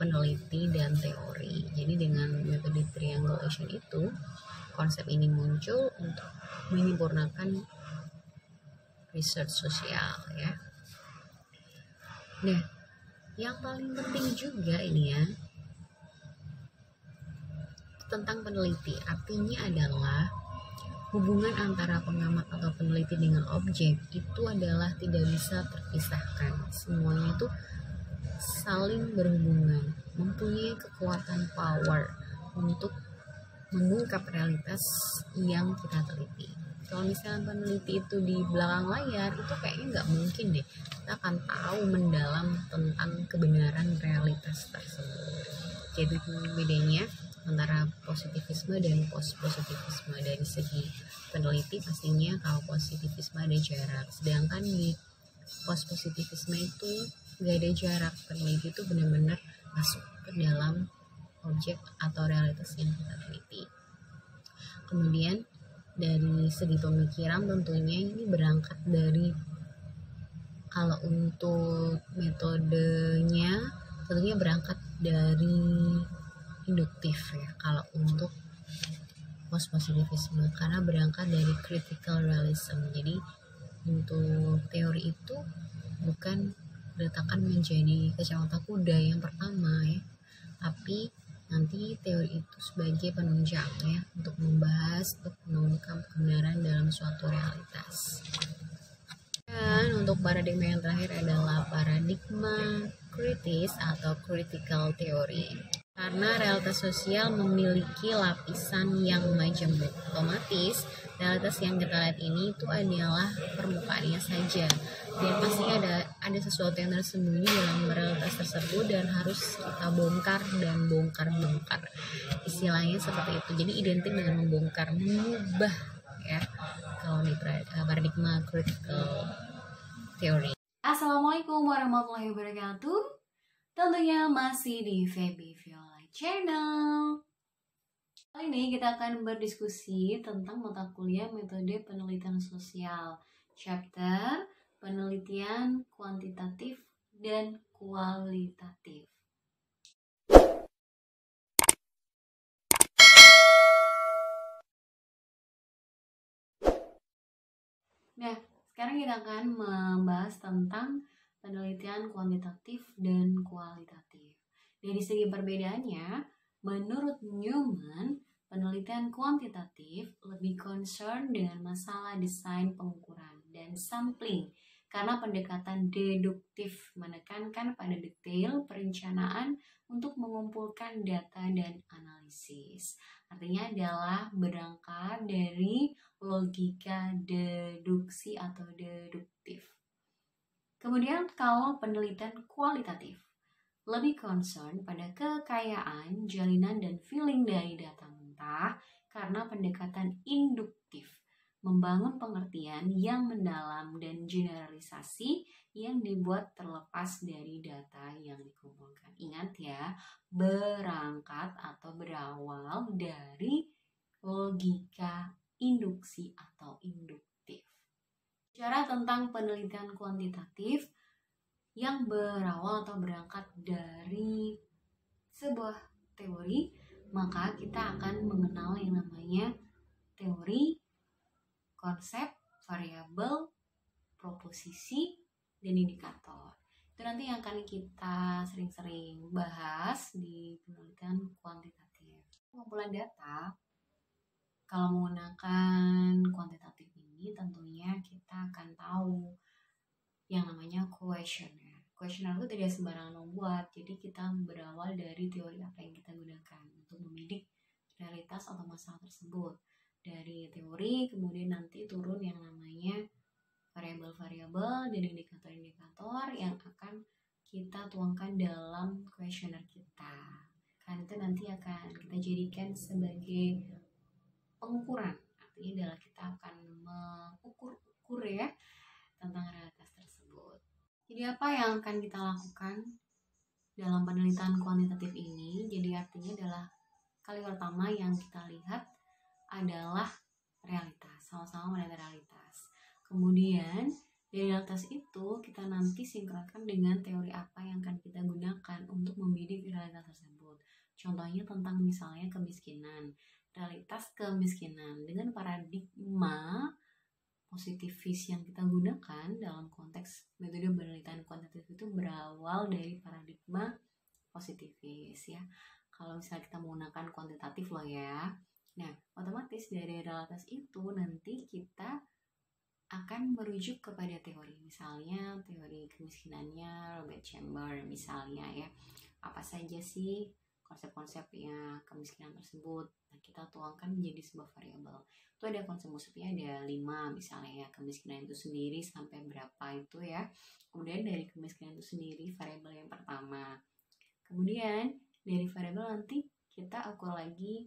peneliti, dan teori. Jadi dengan metode triangulation itu, konsep ini muncul untuk menyempurnakan research sosial ya. Nah, yang paling penting juga ini ya, tentang peneliti. Artinya adalah hubungan antara pengamat atau peneliti dengan objek itu adalah tidak bisa terpisahkan. Semuanya itu saling berhubungan, mempunyai kekuatan power untuk mengungkap realitas yang kita teliti. Kalau misalnya peneliti itu di belakang layar, itu kayaknya nggak mungkin deh kita akan tahu mendalam tentang kebenaran realitas tersebut. Jadi bedanya antara positivisme dan post-positivisme. Dari segi peneliti pastinya kalau positivisme ada jarak, sedangkan di post-positivisme itu gak ada jarak. Peneliti itu benar-benar masuk ke dalam objek atau realitas yang kita teliti. Kemudian dari segi pemikiran tentunya ini berangkat dari, kalau untuk metodenya tentunya berangkat dari induktif ya, kalau untuk post positivisme karena berangkat dari critical realism. Jadi untuk teori itu bukan diletakkan menjadi kacamata kuda yang pertama ya, tapi nanti teori itu sebagai penunjang ya untuk membahas, untuk mengungkap kebenaran dalam suatu realitas. Dan untuk paradigma yang terakhir adalah paradigma kritis atau critical theory. Karena realitas sosial memiliki lapisan yang majemuk, otomatis realitas yang kita lihat ini itu adalah permukaannya saja. Dan pasti ada sesuatu yang tersembunyi dalam realitas tersebut dan harus kita bongkar dan bongkar. Istilahnya seperti itu. Jadi identik dengan membongkar, mengubah ya. Kalau di paradigma critical theory. Assalamualaikum warahmatullahi wabarakatuh. Tentunya masih di Feby Viola Channel. Kali ini kita akan berdiskusi tentang mata kuliah metode penelitian sosial, chapter penelitian kuantitatif dan kualitatif. Nah, sekarang kita akan membahas tentang penelitian kuantitatif dan kualitatif. Dari segi perbedaannya, menurut Newman, penelitian kuantitatif lebih concern dengan masalah desain pengukuran dan sampling karena pendekatan deduktif menekankan pada detail perencanaan untuk mengumpulkan data dan analisis. Artinya adalah berangkat dari logika deduksi atau deduktif. Kemudian kalau penelitian kualitatif lebih concern pada kekayaan, jalinan, dan feeling dari data mentah karena pendekatan induktif, membangun pengertian yang mendalam dan generalisasi yang dibuat terlepas dari data yang dikumpulkan. Ingat ya, berangkat atau berawal dari logika induksi atau induktif. Bicara tentang penelitian kuantitatif yang berawal atau berangkat dari sebuah teori, maka kita akan mengenal yang namanya teori, konsep, variabel, proposisi, dan indikator. Itu nanti yang akan kita sering-sering bahas di penelitian kuantitatif. Pengumpulan data, kalau menggunakan kuantitatif ini tentunya kita akan tahu yang namanya questionnaire. Questionnaire itu tidak sembarangan membuat, jadi kita berawal dari teori apa yang kita gunakan untuk membidik realitas atau masalah tersebut. Dari teori kemudian nanti turun yang namanya variabel-variabel dan indikator-indikator yang akan kita tuangkan dalam questionnaire kita. Kan itu nanti akan kita jadikan sebagai pengukuran. Artinya adalah kita akan mengukur ya tentang realitas tersebut. Jadi apa yang akan kita lakukan? dalam penelitian kuantitatif ini, jadi artinya adalah kali pertama yang kita lihat adalah realitas, sama-sama melihat realitas. Kemudian dari realitas itu kita nanti sinkronkan dengan teori apa yang akan kita gunakan untuk membidik realitas tersebut. Contohnya tentang misalnya kemiskinan, realitas kemiskinan dengan paradigma positivis yang kita gunakan dalam konteks metode penelitian kuantitatif itu berawal dari paradigma positivis ya. Kalau misalnya kita menggunakan kuantitatif loh ya. Nah, otomatis dari realitas itu nanti kita akan merujuk kepada teori. Misalnya teori kemiskinannya Robert Chamber misalnya ya. Apa saja sih konsep-konsepnya kemiskinan tersebut? Nah, kita tuangkan menjadi sebuah variabel. Itu ada konsep-konsepnya ada 5 misalnya ya. Kemiskinan itu sendiri sampai berapa itu ya. Kemudian dari kemiskinan itu sendiri variabel yang pertama. Kemudian dari variabel nanti kita ukur lagi,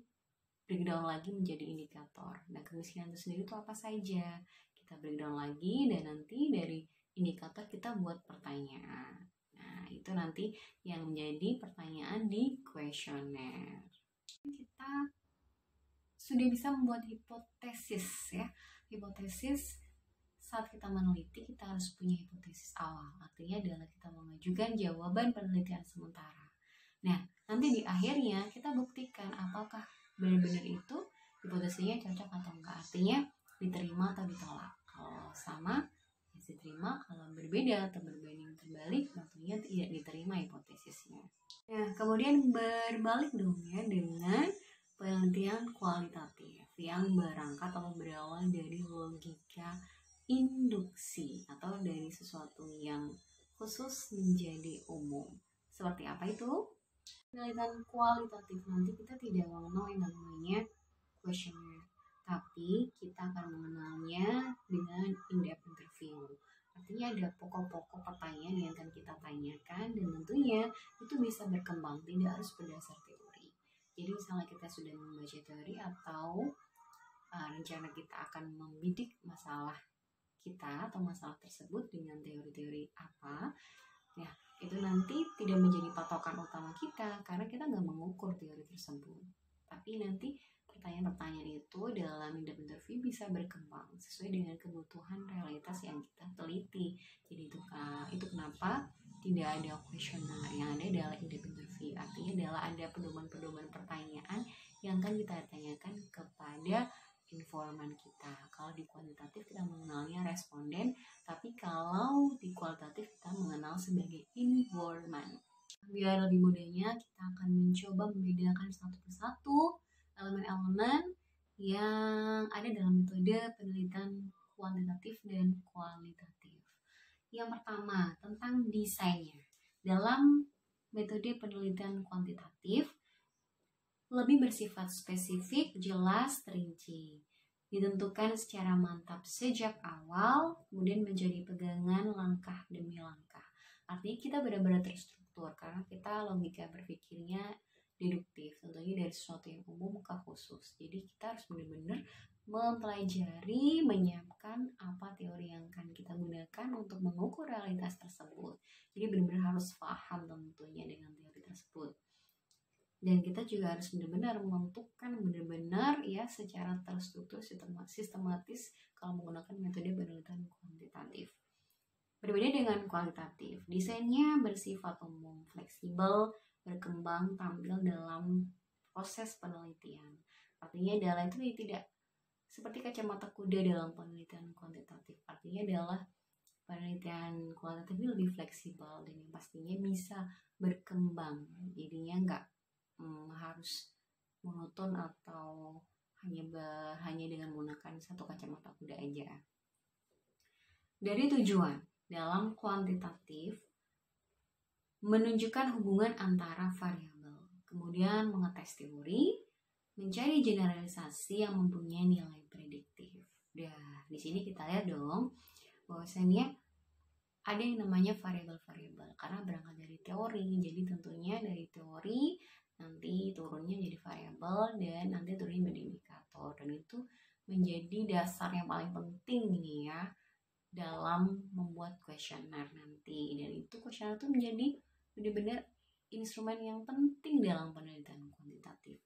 breakdown lagi menjadi indikator. Nah, kemiskinan itu sendiri itu apa saja? Kita breakdown lagi dan nanti dari indikator kita buat pertanyaan. Nah, itu nanti yang menjadi pertanyaan di kuesioner. Kita sudah bisa membuat hipotesis ya. Hipotesis saat kita meneliti kita harus punya hipotesis awal. Artinya adalah kita mengajukan jawaban penelitian sementara. Nah, nanti di akhirnya kita buktikan apakah benar-benar itu hipotesisnya cocok atau enggak. Artinya diterima atau ditolak. Kalau sama, ya diterima. Kalau berbeda atau berbanding terbalik, tentunya tidak diterima hipotesisnya. Nah, kemudian berbalik dong ya dengan penelitian kualitatif yang berangkat atau berawal dari logika induksi atau dari sesuatu yang khusus menjadi umum. Seperti apa itu? Penelitian kualitatif nanti kita tidak mengenal yang namanya questionnaire, tapi kita akan mengenalnya dengan in-depth interview. Artinya ada pokok-pokok pertanyaan yang akan kita tanyakan dan tentunya itu bisa berkembang, tidak harus berdasar teori. Jadi misalnya kita sudah membaca teori atau rencana kita akan membidik masalah kita atau masalah tersebut dengan teori-teori apa, ya itu nanti tidak menjadi patokan utama kita karena kita nggak mengukur teori tersebut. Tapi nanti pertanyaan-pertanyaan itu dalam in-depth interview bisa berkembang sesuai dengan kebutuhan realitas yang kita teliti. Jadi itu kenapa tidak ada kuesioner, yang ada adalah in-depth interview. Artinya adalah ada pedoman-pedoman pertanyaan yang akan kita tanyakan kepada informan kita. Kalau di kuantitatif kita mengenalnya responden, tapi kalau di kualitatif kita mengenal sebagai informan. Biar lebih mudahnya kita akan mencoba membedakan satu persatu elemen-elemen yang ada dalam metode penelitian kuantitatif dan kualitatif. Yang pertama tentang desainnya. Dalam metode penelitian kuantitatif lebih bersifat spesifik, jelas, terinci. Ditentukan secara mantap sejak awal, kemudian menjadi pegangan langkah demi langkah. Artinya kita benar-benar terstruktur, karena kita logika berpikirnya deduktif, tentunya dari sesuatu yang umum ke khusus. Jadi kita harus benar-benar mempelajari, menyiapkan apa teori yang akan kita gunakan untuk mengukur realitas tersebut. Jadi benar-benar harus paham tentunya dengan teori tersebut. Dan kita juga harus benar-benar menentukan benar-benar ya secara terstruktur sistematis kalau menggunakan metode penelitian kuantitatif. Berbeda dengan kualitatif, desainnya bersifat umum, fleksibel, berkembang, tampil dalam proses penelitian. Artinya adalah itu tidak seperti kacamata kuda dalam penelitian kuantitatif. Artinya adalah penelitian kualitatif lebih fleksibel dan yang pastinya bisa berkembang. Jadinya enggak harus monoton atau hanya dengan menggunakan satu kacamata kuda aja. Dari tujuan dalam kuantitatif menunjukkan hubungan antara variabel, kemudian mengetes teori, mencari generalisasi yang mempunyai nilai prediktif. Di sini kita lihat dong bahwasannya ada yang namanya variabel-variabel karena berangkat dari teori. Jadi tentunya dari teori nanti turunnya jadi variabel dan nanti turunnya menjadi indikator, dan itu menjadi dasar yang paling penting nih ya dalam membuat kuesioner nanti. Dan itu kuesioner itu menjadi benar-benar instrumen yang penting dalam penelitian kuantitatif.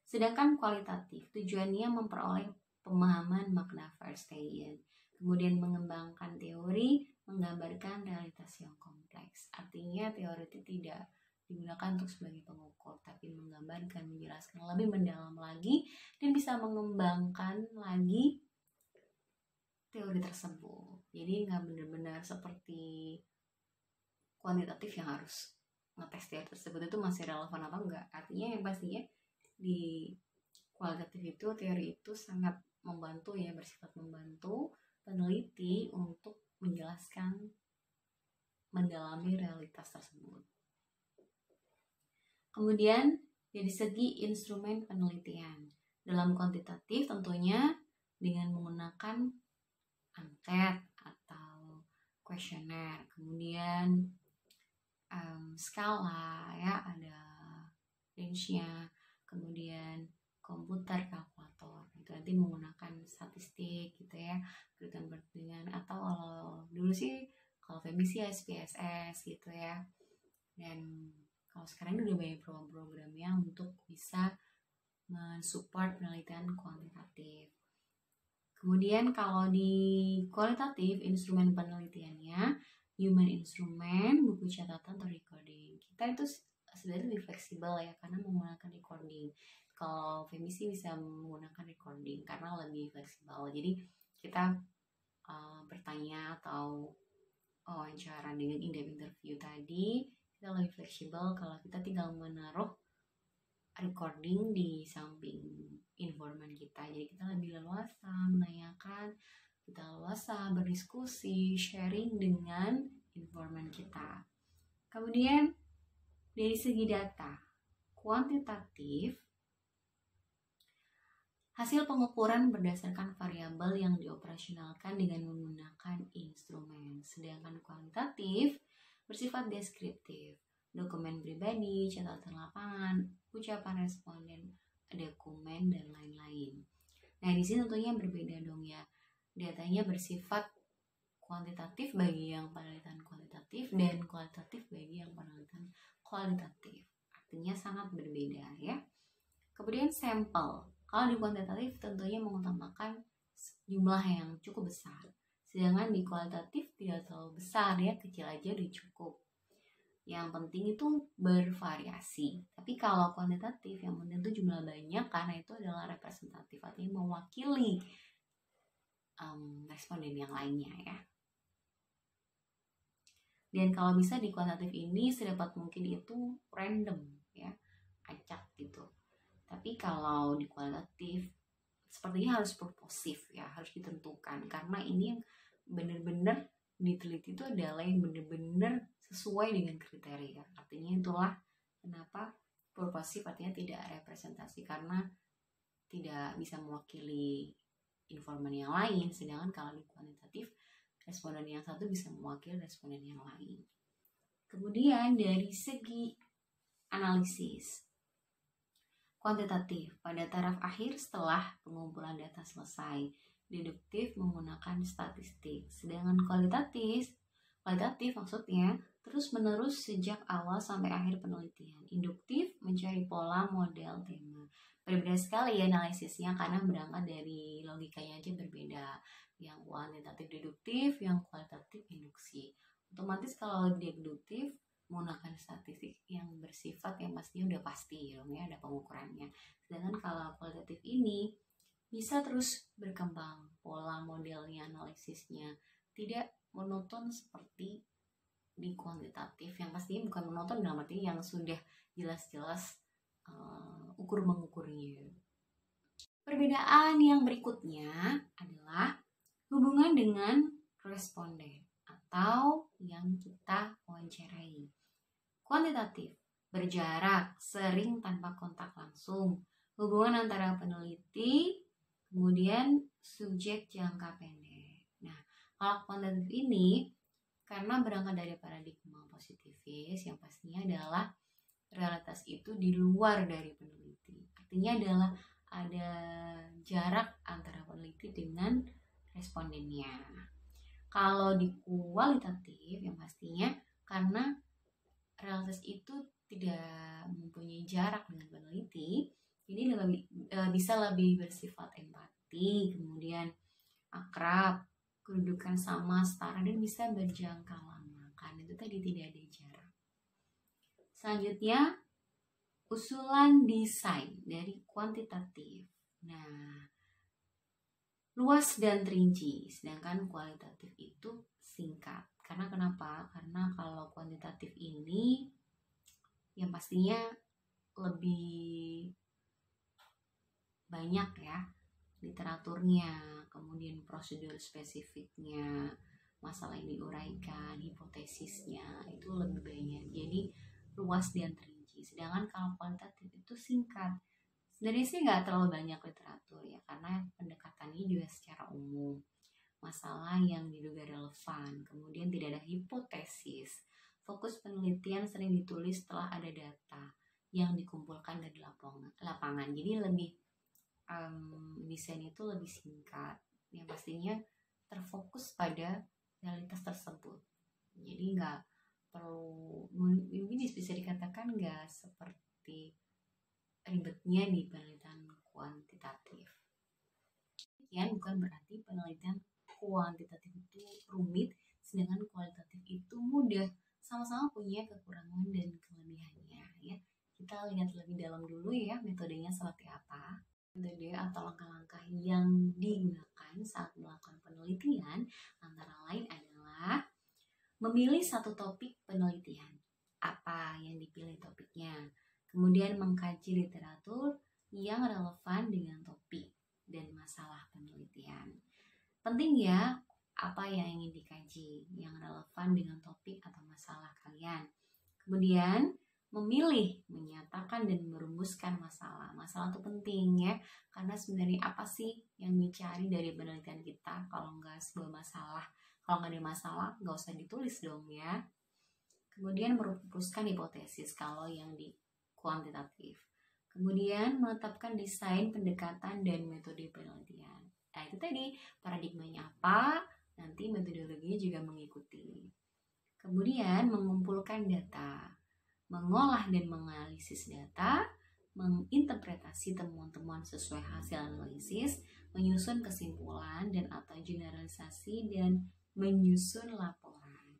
Sedangkan kualitatif tujuannya memperoleh pemahaman makna firsthand, kemudian mengembangkan teori, menggambarkan realitas yang kompleks. Artinya teori itu tidak digunakan untuk sebagai pengukur, tapi menggambarkan, menjelaskan lebih mendalam lagi, dan bisa mengembangkan lagi teori tersebut. Jadi nggak benar-benar seperti kuantitatif yang harus ngetes teori tersebut itu masih relevan apa enggak. Artinya yang pastinya di kualitatif itu teori itu sangat membantu ya, bersifat membantu peneliti untuk menjelaskan, mendalami realitas tersebut. Kemudian dari segi instrumen penelitian dalam kuantitatif tentunya dengan menggunakan angket atau kuesioner, kemudian skala ya, ada range-nya, kemudian komputer kalkulator itu nanti menggunakan statistik gitu ya, perhitungan atau kalau dulu sih kalau FEBI sih SPSS gitu ya, dan kalau sekarang udah banyak program-programnya untuk bisa mensupport penelitian kuantitatif. Kemudian kalau di kualitatif instrumen penelitiannya human instrument, buku catatan atau recording. Kita itu sebenarnya lebih fleksibel ya karena menggunakan recording. Kalau FEBI sih bisa menggunakan recording karena lebih fleksibel. Jadi kita bertanya atau wawancara dengan in-depth interview tadi, kita lebih fleksibel kalau kita tinggal menaruh recording di samping informan kita. Jadi kita lebih leluasa menanyakan, kita leluasa berdiskusi, sharing dengan informan kita. Kemudian dari segi data kuantitatif, hasil pengukuran berdasarkan variabel yang dioperasionalkan dengan menggunakan instrumen. Sedangkan kuantitatif bersifat deskriptif, dokumen pribadi, catatan lapangan, ucapan responden, dokumen, dan lain-lain. Nah, di sini tentunya berbeda dong ya. Datanya bersifat kuantitatif bagi yang penelitian kuantitatif dan kualitatif bagi yang penelitian kualitatif. Artinya sangat berbeda ya. Kemudian sampel. Kalau di kuantitatif tentunya mengutamakan jumlah yang cukup besar. Sedangkan di kualitatif tidak terlalu besar ya, kecil aja udah cukup. Yang penting itu bervariasi. Tapi kalau kuantitatif yang penting itu jumlah banyak karena itu adalah representatif, artinya mewakili responden yang lainnya ya. Dan kalau bisa di kuantitatif ini sedapat mungkin itu random ya, acak gitu. Tapi kalau di kualitatif sepertinya harus purposif ya, harus ditentukan karena ini yang benar-benar diteliti itu adalah yang benar-benar sesuai dengan kriteria. Artinya itulah kenapa purposif artinya tidak representasi karena tidak bisa mewakili informan yang lain. Sedangkan kalau di kuantitatif responden yang satu bisa mewakili responden yang lain. Kemudian dari segi analisis kuantitatif pada taraf akhir setelah pengumpulan data selesai, deduktif menggunakan statistik. Sedangkan kualitatif maksudnya terus-menerus sejak awal sampai akhir penelitian. Induktif mencari pola, model, tema. Berbeda sekali ya analisisnya karena berangkat dari logikanya aja berbeda. Yang kuantitatif deduktif, yang kualitatif induksi. Otomatis kalau deduktif menggunakan statistik yang bersifat yang pastinya udah pasti ya, ada pengukurannya. Sedangkan kalau kualitatif ini bisa terus berkembang pola modelnya, analisisnya, tidak monoton seperti di kuantitatif yang pastinya bukan monoton dalam arti yang sudah jelas-jelas ukur-mengukurnya. Perbedaan yang berikutnya adalah hubungan dengan responden atau yang kita wawancarai. Kuantitatif, berjarak, sering tanpa kontak langsung, hubungan antara peneliti, kemudian subjek jangka pendek. Nah, kalau kuantitatif ini karena berangkat dari paradigma positivis yang pastinya adalah realitas itu di luar dari peneliti. Artinya adalah ada jarak antara peneliti dengan respondennya. Kalau di kualitatif yang pastinya karena realitas itu tidak mempunyai jarak dengan peneliti, jadi bisa lebih bersifat empati, kemudian akrab, kedudukan sama, setara, dan bisa berjangka lama. Kan itu tadi tidak ada jarak. Selanjutnya, usulan desain dari kuantitatif. Nah, luas dan terinci, sedangkan kualitatif itu singkat. Karena kenapa? Karena kalau kuantitatif ini yang pastinya lebih banyak ya literaturnya, kemudian prosedur spesifiknya, masalah yang diuraikan, hipotesisnya itu lebih banyak. Jadi luas dan terinci. Sedangkan kalau kualitatif itu singkat. Sebenarnya sih nggak terlalu banyak literatur ya, karena pendekatannya juga secara umum. Masalah yang diduga relevan, kemudian tidak ada hipotesis. Fokus penelitian sering ditulis setelah ada data yang dikumpulkan dari lapangan. Jadi lebih desain itu lebih singkat, yang pastinya terfokus pada realitas tersebut. Jadi nggak perlu, mungkin bisa dikatakan nggak seperti ribetnya di penelitian kuantitatif. Ya, bukan berarti penelitian kuantitatif itu rumit, sedangkan kualitatif itu mudah. Sama-sama punya kekurangan dan kelebihannya ya. Kita lihat lebih dalam dulu ya metodenya seperti apa. Metode atau langkah-langkah yang digunakan saat melakukan penelitian antara lain adalah memilih satu topik penelitian. Apa yang dipilih topiknya? Kemudian mengkaji literatur yang relevan dengan topik dan masalah penelitian. Penting ya, apa yang ingin dikaji yang relevan dengan topik atau masalah kalian. Kemudian memilih, menyatakan, dan merumuskan masalah. Masalah itu penting ya, karena sebenarnya apa sih yang dicari dari penelitian kita kalau nggak sebuah masalah. Kalau nggak ada masalah, nggak usah ditulis dong ya. Kemudian merumuskan hipotesis kalau yang di kuantitatif. Kemudian menetapkan desain, pendekatan, dan metode penelitian. Nah itu tadi, paradigmanya apa, nanti metodologinya juga mengikuti. Kemudian mengumpulkan data, mengolah dan menganalisis data, menginterpretasi temuan-temuan sesuai hasil analisis, menyusun kesimpulan dan atau generalisasi, dan menyusun laporan.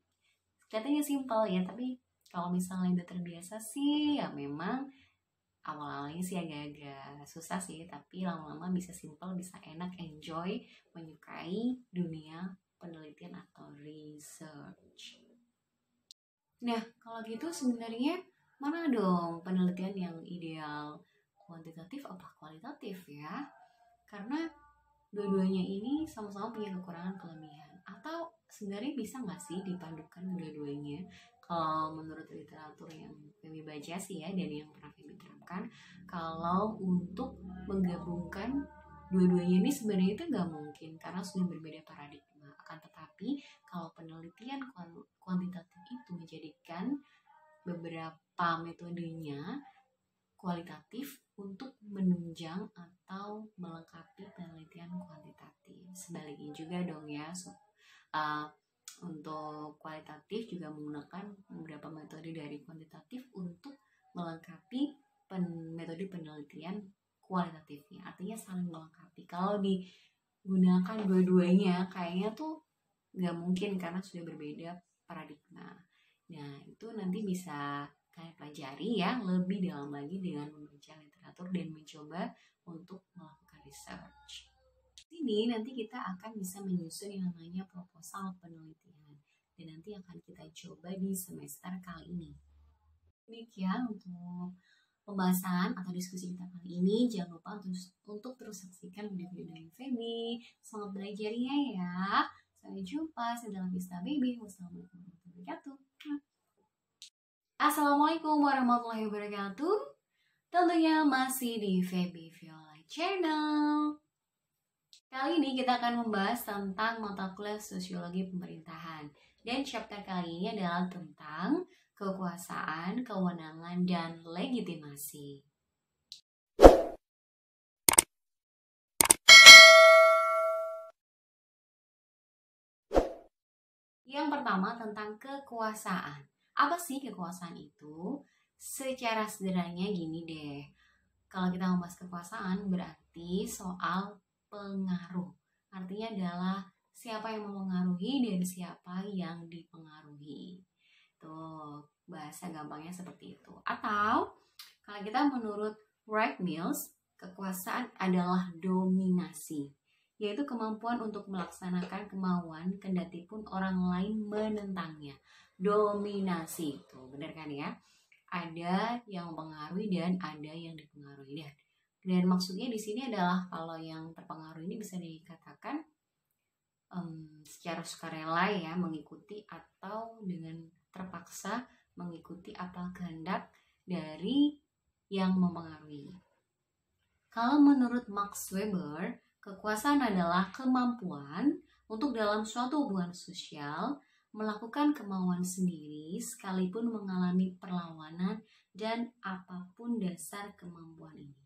Kelihatannya simpel ya, tapi kalau misalnya udah terbiasa sih ya memang awal-awalnya sih agak-agak susah sih, tapi lama-lama bisa simpel, bisa enak, enjoy, menyukai dunia penelitian atau research. Nah, kalau gitu sebenarnya mana dong penelitian yang ideal? Kuantitatif apa kualitatif ya? Karena dua-duanya ini sama-sama punya kekurangan kelebihan. Atau sebenarnya bisa nggak sih dipadukan dua-duanya? Kalau menurut literatur yang kami baca sih ya, dan yang pernah kami terapkan, kalau untuk menggabungkan dua-duanya ini sebenarnya itu nggak mungkin karena sudah berbeda paradigma. Akan tetapi kalau penelitian kuantitatif itu menjadikan beberapa metodenya kualitatif untuk menunjang atau melengkapi penelitian kuantitatif. Sebaliknya juga dong ya. Untuk kualitatif juga menggunakan beberapa metode dari kuantitatif untuk melengkapi metode penelitian kualitatifnya. Artinya saling melengkapi. Kalau digunakan dua-duanya kayaknya tuh nggak mungkin karena sudah berbeda paradigma. Nah itu nanti bisa kalian pelajari ya lebih dalam lagi dengan membaca literatur dan mencoba untuk melakukan research. Ini nanti kita akan bisa menyusun yang namanya proposal penelitian dan nanti akan kita coba di semester kali ini. Demikian untuk pembahasan atau diskusi kita kali ini. Jangan lupa untuk terus saksikan video-video dari Feby. Selamat belajarnya ya. Sampai jumpa dalam Pista Baby. Wassalamualaikum warahmatullahi wabarakatuh. Assalamualaikum warahmatullahi wabarakatuh. Tentunya masih di Feby Viola Channel. Kali ini kita akan membahas tentang mata kuliah Sosiologi Pemerintahan. Dan chapter kali ini adalah tentang kekuasaan, kewenangan, dan legitimasi. Yang pertama tentang kekuasaan. Apa sih kekuasaan itu? Secara sederhananya gini deh, kalau kita membahas kekuasaan berarti soal pengaruh. Artinya adalah siapa yang mempengaruhi dan siapa yang dipengaruhi. Tuh, bahasa gampangnya seperti itu. Atau kalau kita menurut Wright Mills, kekuasaan adalah dominasi, yaitu kemampuan untuk melaksanakan kemauan kendati pun orang lain menentangnya. Dominasi itu, benar kan ya? Ada yang mempengaruhi dan ada yang dipengaruhi. Dan maksudnya di sini adalah kalau yang terpengaruh ini bisa dikatakan secara sukarela ya mengikuti atau dengan terpaksa mengikuti apa kehendak dari yang mempengaruhi. Kalau menurut Max Weber, kekuasaan adalah kemampuan untuk dalam suatu hubungan sosial melakukan kemauan sendiri sekalipun mengalami perlawanan dan apapun dasar kemampuan ini.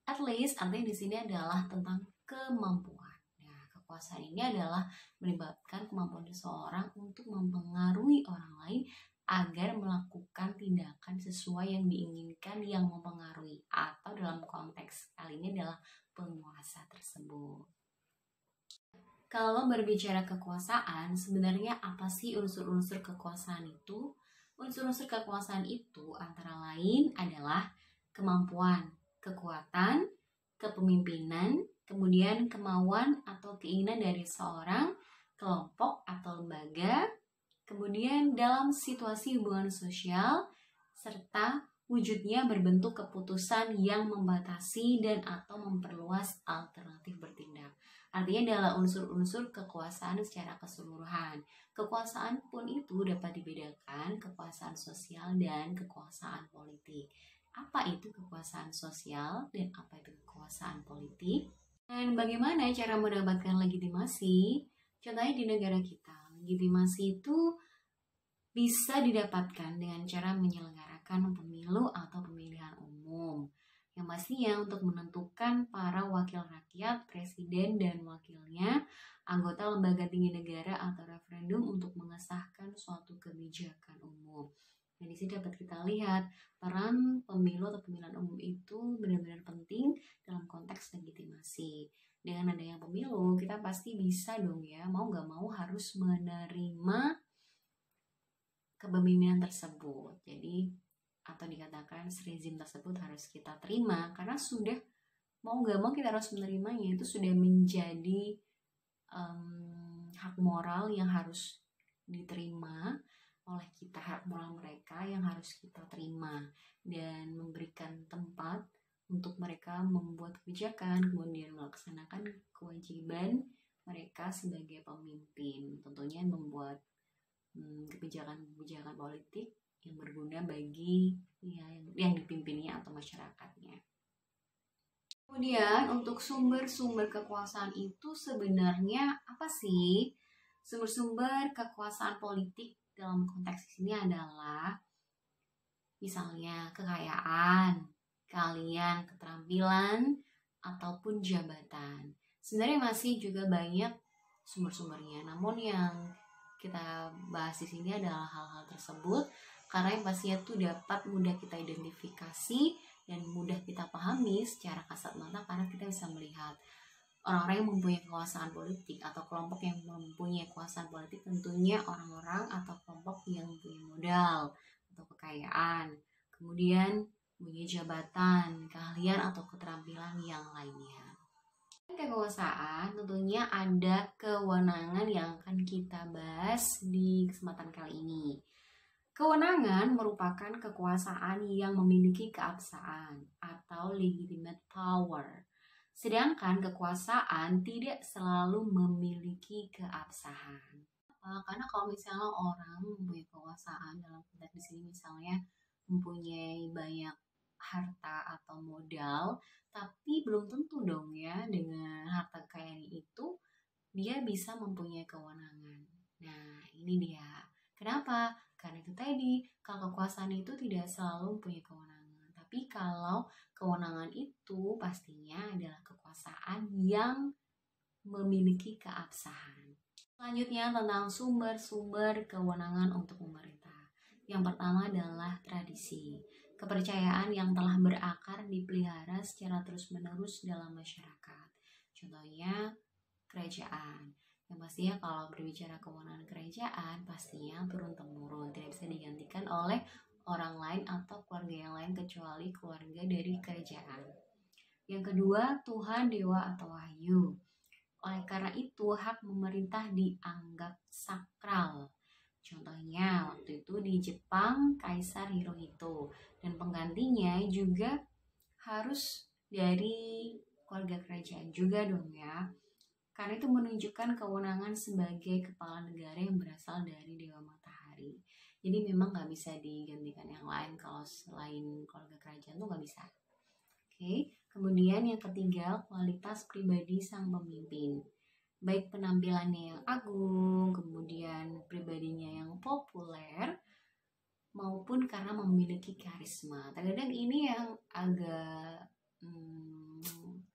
At least artinya di sini adalah tentang kemampuan. Nah, kekuasaan ini adalah melibatkan kemampuan seseorang untuk mempengaruhi orang lain agar melakukan tindakan sesuai yang diinginkan yang mempengaruhi, atau dalam konteks kali ini adalah penguasa tersebut. Kalau berbicara kekuasaan, sebenarnya apa sih unsur-unsur kekuasaan itu? Unsur-unsur kekuasaan itu antara lain adalah kemampuan, kekuatan, kepemimpinan, kemudian kemauan atau keinginan dari seorang, kelompok atau lembaga, kemudian dalam situasi hubungan sosial, serta wujudnya berbentuk keputusan yang membatasi dan atau memperluas alternatif bertindak. Artinya adalah unsur-unsur kekuasaan secara keseluruhan. Kekuasaan pun itu dapat dibedakan kekuasaan sosial dan kekuasaan politik. Apa itu kekuasaan sosial dan apa itu kekuasaan politik? Dan bagaimana cara mendapatkan legitimasi? Contohnya di negara kita, legitimasi itu bisa didapatkan dengan cara menyelenggarakan pemilu atau pemilihan umum. Yang pastinya untuk menentukan para wakil rakyat, presiden dan wakilnya, anggota lembaga tinggi negara atau referendum untuk mengesahkan suatu kebijakan umum. Dan di sini dapat kita lihat peran pemilu atau pemilihan umum itu benar-benar penting dalam konteks legitimasi. Dengan adanya pemilu, kita pasti bisa dong ya, mau gak mau harus menerima kepemimpinan tersebut. Jadi atau dikatakan rezim tersebut harus kita terima karena sudah mau gak mau kita harus menerimanya, itu sudah menjadi hak moral yang harus diterima oleh kita, hak moral mereka yang harus kita terima dan memberikan tempat untuk mereka membuat kebijakan kemudian melaksanakan kewajiban mereka sebagai pemimpin, tentunya membuat kebijakan-kebijakan politik yang berguna bagi yang dipimpinnya atau masyarakatnya. Kemudian untuk sumber-sumber kekuasaan itu sebenarnya apa sih? Sumber-sumber kekuasaan politik dalam konteks ini adalah misalnya kekayaan, keahlian, keterampilan, ataupun jabatan. Sebenarnya masih juga banyak sumber-sumbernya, namun yang kita bahas di sini adalah hal-hal tersebut karena yang pastinya itu dapat mudah kita identifikasi dan mudah kita pahami secara kasat mata karena kita bisa melihat orang-orang yang mempunyai kekuasaan politik atau kelompok yang mempunyai kekuasaan politik, tentunya orang-orang atau kelompok yang mempunyai modal atau kekayaan, kemudian mempunyai jabatan, keahlian atau keterampilan yang lainnya. Kekuasaan tentunya ada kewenangan yang akan kita bahas di kesempatan kali ini. Kewenangan merupakan kekuasaan yang memiliki keabsahan atau legitimate power. Sedangkan kekuasaan tidak selalu memiliki keabsahan. Karena kalau misalnya orang mempunyai kekuasaan dalam konteks di sini misalnya mempunyai banyak harta atau modal, tapi belum tentu dong ya dengan harta kekayaan itu dia bisa mempunyai kewenangan. Nah ini dia. Kenapa? Karena itu tadi, kalau kekuasaan itu tidak selalu mempunyai kewenangan. Tapi kalau kewenangan itu pastinya adalah kekuasaan yang memiliki keabsahan. Selanjutnya tentang sumber-sumber kewenangan untuk pemerintah. Yang pertama adalah tradisi. kepercayaan yang telah berakar dipelihara secara terus-menerus dalam masyarakat. Contohnya kerajaan. Yang pastinya kalau berbicara kewenangan kerajaan pastinya turun-temurun, tidak bisa digantikan oleh orang lain atau keluarga yang lain kecuali keluarga dari kerajaan. Yang kedua, Tuhan, dewa atau wahyu. Oleh karena itu, hak memerintah dianggap sakral. Contohnya, waktu itu di Jepang, Kaisar Hirohito. Dan penggantinya juga harus dari keluarga kerajaan juga dong ya. Karena itu menunjukkan kewenangan sebagai kepala negara yang berasal dari Dewa Matahari. Jadi memang nggak bisa digantikan yang lain, kalau selain keluarga kerajaan tuh nggak bisa. Oke, kemudian yang ketiga, kualitas pribadi sang pemimpin. Baik penampilannya yang agung, kemudian pribadinya yang populer, maupun karena memiliki karisma. Terkadang ini yang agak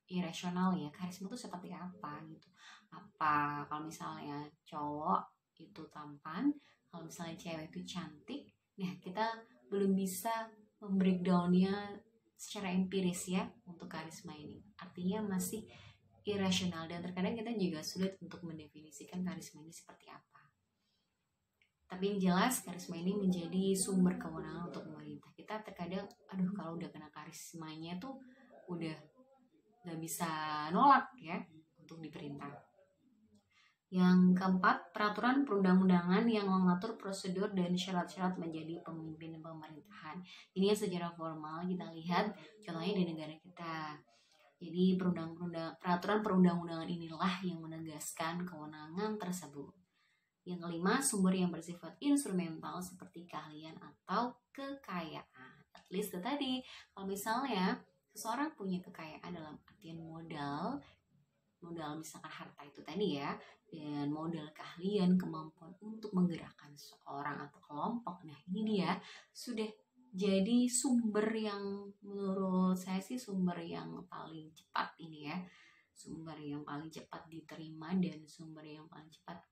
irasional ya, karisma itu seperti apa gitu. Apa kalau misalnya cowok itu tampan, kalau misalnya cewek itu cantik, nah kita belum bisa membreakdownnya secara empiris ya untuk karisma ini. Artinya masih irasional dan terkadang kita juga sulit untuk mendefinisikan karisma ini seperti apa. Tapi yang jelas karisma ini menjadi sumber kewenangan untuk pemerintah. Kita terkadang, kalau udah kena karismanya tuh udah gak bisa nolak ya untuk diperintah. Yang keempat, peraturan perundang-undangan yang mengatur prosedur dan syarat-syarat menjadi pemimpin pemerintahan. Ini secara formal kita lihat contohnya di negara kita. Jadi peraturan perundang-undangan inilah yang menegaskan kewenangan tersebut. Yang kelima, sumber yang bersifat instrumental seperti keahlian atau kekayaan. At least itu tadi, kalau misalnya seseorang punya kekayaan dalam artian modal misalkan harta itu tadi ya, dan modal keahlian, kemampuan untuk menggerakkan seorang atau kelompok. Nah ini dia sudah jadi sumber yang menurut saya sih sumber yang paling cepat ini ya, sumber yang paling cepat diterima dan sumber yang paling cepat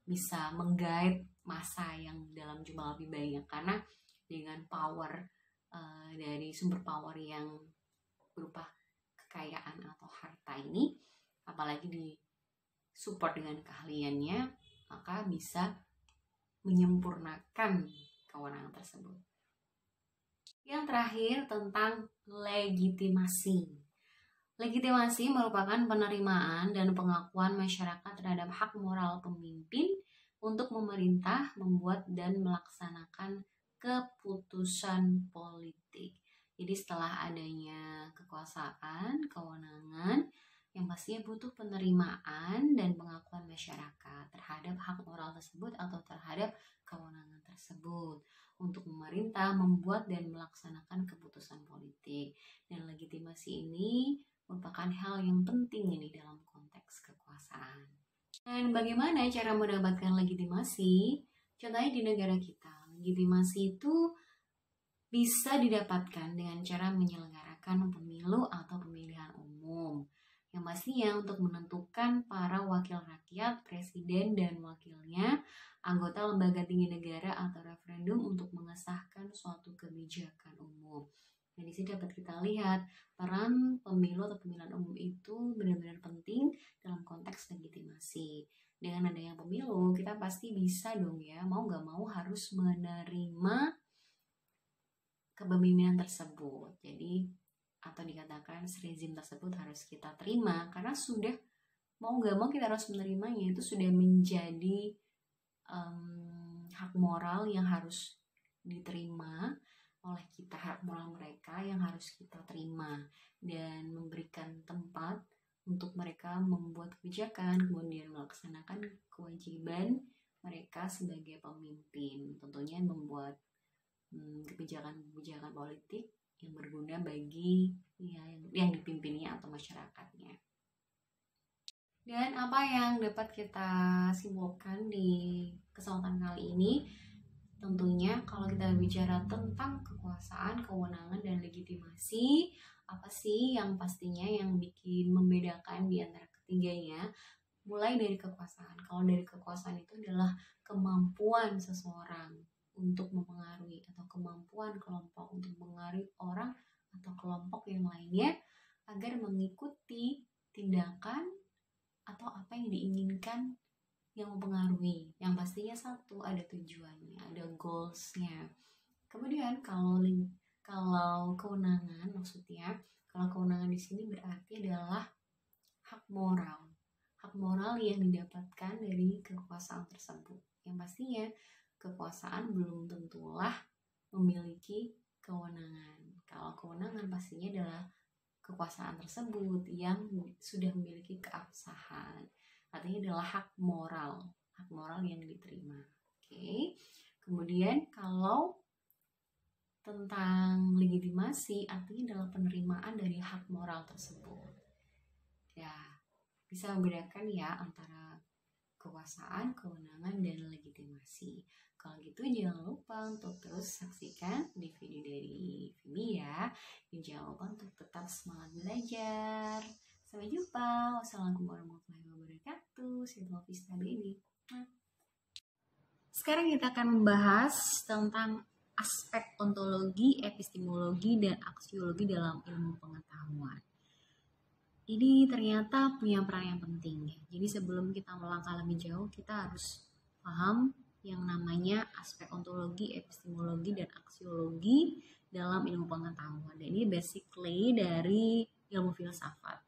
bisa menggait massa yang dalam jumlah lebih banyak. Karena dengan power dari sumber power yang berupa kekayaan atau harta ini, apalagi disupport dengan keahliannya, maka bisa menyempurnakan kewenangan tersebut. Yang terakhir tentang legitimasi. Legitimasi merupakan penerimaan dan pengakuan masyarakat terhadap hak moral pemimpin untuk memerintah, membuat, dan melaksanakan keputusan politik. Jadi setelah adanya kekuasaan, kewenangan, yang pastinya butuh penerimaan dan pengakuan masyarakat terhadap hak moral tersebut atau terhadap kewenangan tersebut untuk memerintah, membuat, dan melaksanakan keputusan politik. Dan legitimasi ini merupakan hal yang penting ini dalam konteks kekuasaan. Dan bagaimana cara mendapatkan legitimasi? Contohnya di negara kita, legitimasi itu bisa didapatkan dengan cara menyelenggarakan pemilu atau pemilihan umum. Yang pastinya untuk menentukan para wakil rakyat, presiden dan wakilnya, anggota lembaga tinggi negara atau referendum untuk mengesahkan suatu kebijakan umum. Dan di sini dapat kita lihat peran pemilu atau pemilihan umum itu benar-benar penting dalam konteks legitimasi. Dengan adanya pemilu, kita pasti bisa dong ya, mau gak mau harus menerima kepemimpinan tersebut. Jadi atau dikatakan rezim tersebut harus kita terima karena sudah mau gak mau kita harus menerimanya, itu sudah menjadi hak moral yang harus diterima oleh kita, hak moral mereka yang harus kita terima dan memberikan tempat untuk mereka membuat kebijakan, kemudian melaksanakan kewajiban mereka sebagai pemimpin, tentunya membuat kebijakan-kebijakan politik yang berguna bagi yang dipimpinnya atau masyarakatnya. Dan apa yang dapat kita simpulkan di kesempatan kali ini? Tentunya kalau kita bicara tentang kekuasaan, kewenangan, dan legitimasi, apa sih yang pastinya yang bikin membedakan di antara ketiganya? Mulai dari kekuasaan. Kalau dari kekuasaan itu adalah kemampuan seseorang untuk mempengaruhi atau kemampuan kelompok untuk mempengaruhi orang atau kelompok yang lainnya agar mengikuti tindakan atau apa yang diinginkan yang mempengaruhi. Yang pastinya satu, ada tujuannya, ada goalsnya. Kemudian kalau kewenangan, maksudnya kalau kewenangan di sini berarti adalah hak moral. Hak moral yang didapatkan dari kekuasaan tersebut. Yang pastinya kekuasaan belum tentulah memiliki kewenangan. Kalau kewenangan pastinya adalah kekuasaan tersebut yang sudah memiliki keabsahan. Artinya adalah hak moral yang diterima. Oke. Kemudian kalau tentang legitimasi, artinya adalah penerimaan dari hak moral tersebut. Ya, bisa membedakan ya antara kekuasaan, kewenangan, dan legitimasi. Kalau gitu jangan lupa untuk terus saksikan di video dari Vimi ya. Dan jangan lupa untuk tetap semangat belajar. Sampai jumpa. Wassalamualaikum warahmatullahi wabarakatuh. Silva Vista Baby. Sekarang kita akan membahas tentang aspek ontologi, epistemologi, dan aksiologi dalam ilmu pengetahuan. Ini ternyata punya peran yang penting. Jadi sebelum kita melangkah lebih jauh, kita harus paham yang namanya aspek ontologi, epistemologi, dan aksiologi dalam ilmu pengetahuan. Dan ini basically dari ilmu filsafat.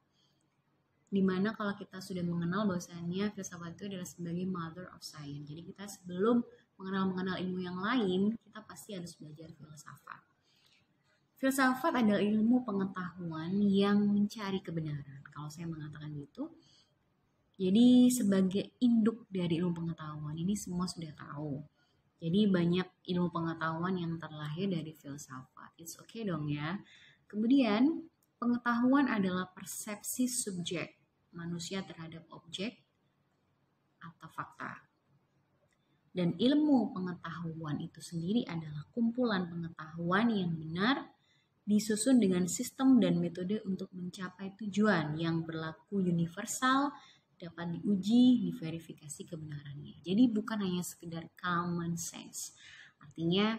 Dimana kalau kita sudah mengenal bahwasannya filsafat itu adalah sebagai mother of science. Jadi kita sebelum mengenal ilmu yang lain, kita pasti harus belajar filsafat. Filsafat adalah ilmu pengetahuan yang mencari kebenaran. Kalau saya mengatakan gitu, jadi sebagai induk dari ilmu pengetahuan, ini semua sudah tahu. Jadi banyak ilmu pengetahuan yang terlahir dari filsafat. It's okay dong ya. Kemudian pengetahuan adalah persepsi subjek manusia terhadap objek atau fakta. Dan ilmu pengetahuan itu sendiri adalah kumpulan pengetahuan yang benar disusun dengan sistem dan metode untuk mencapai tujuan yang berlaku universal, dapat diuji, diverifikasi kebenarannya. Jadi bukan hanya sekedar common sense. Artinya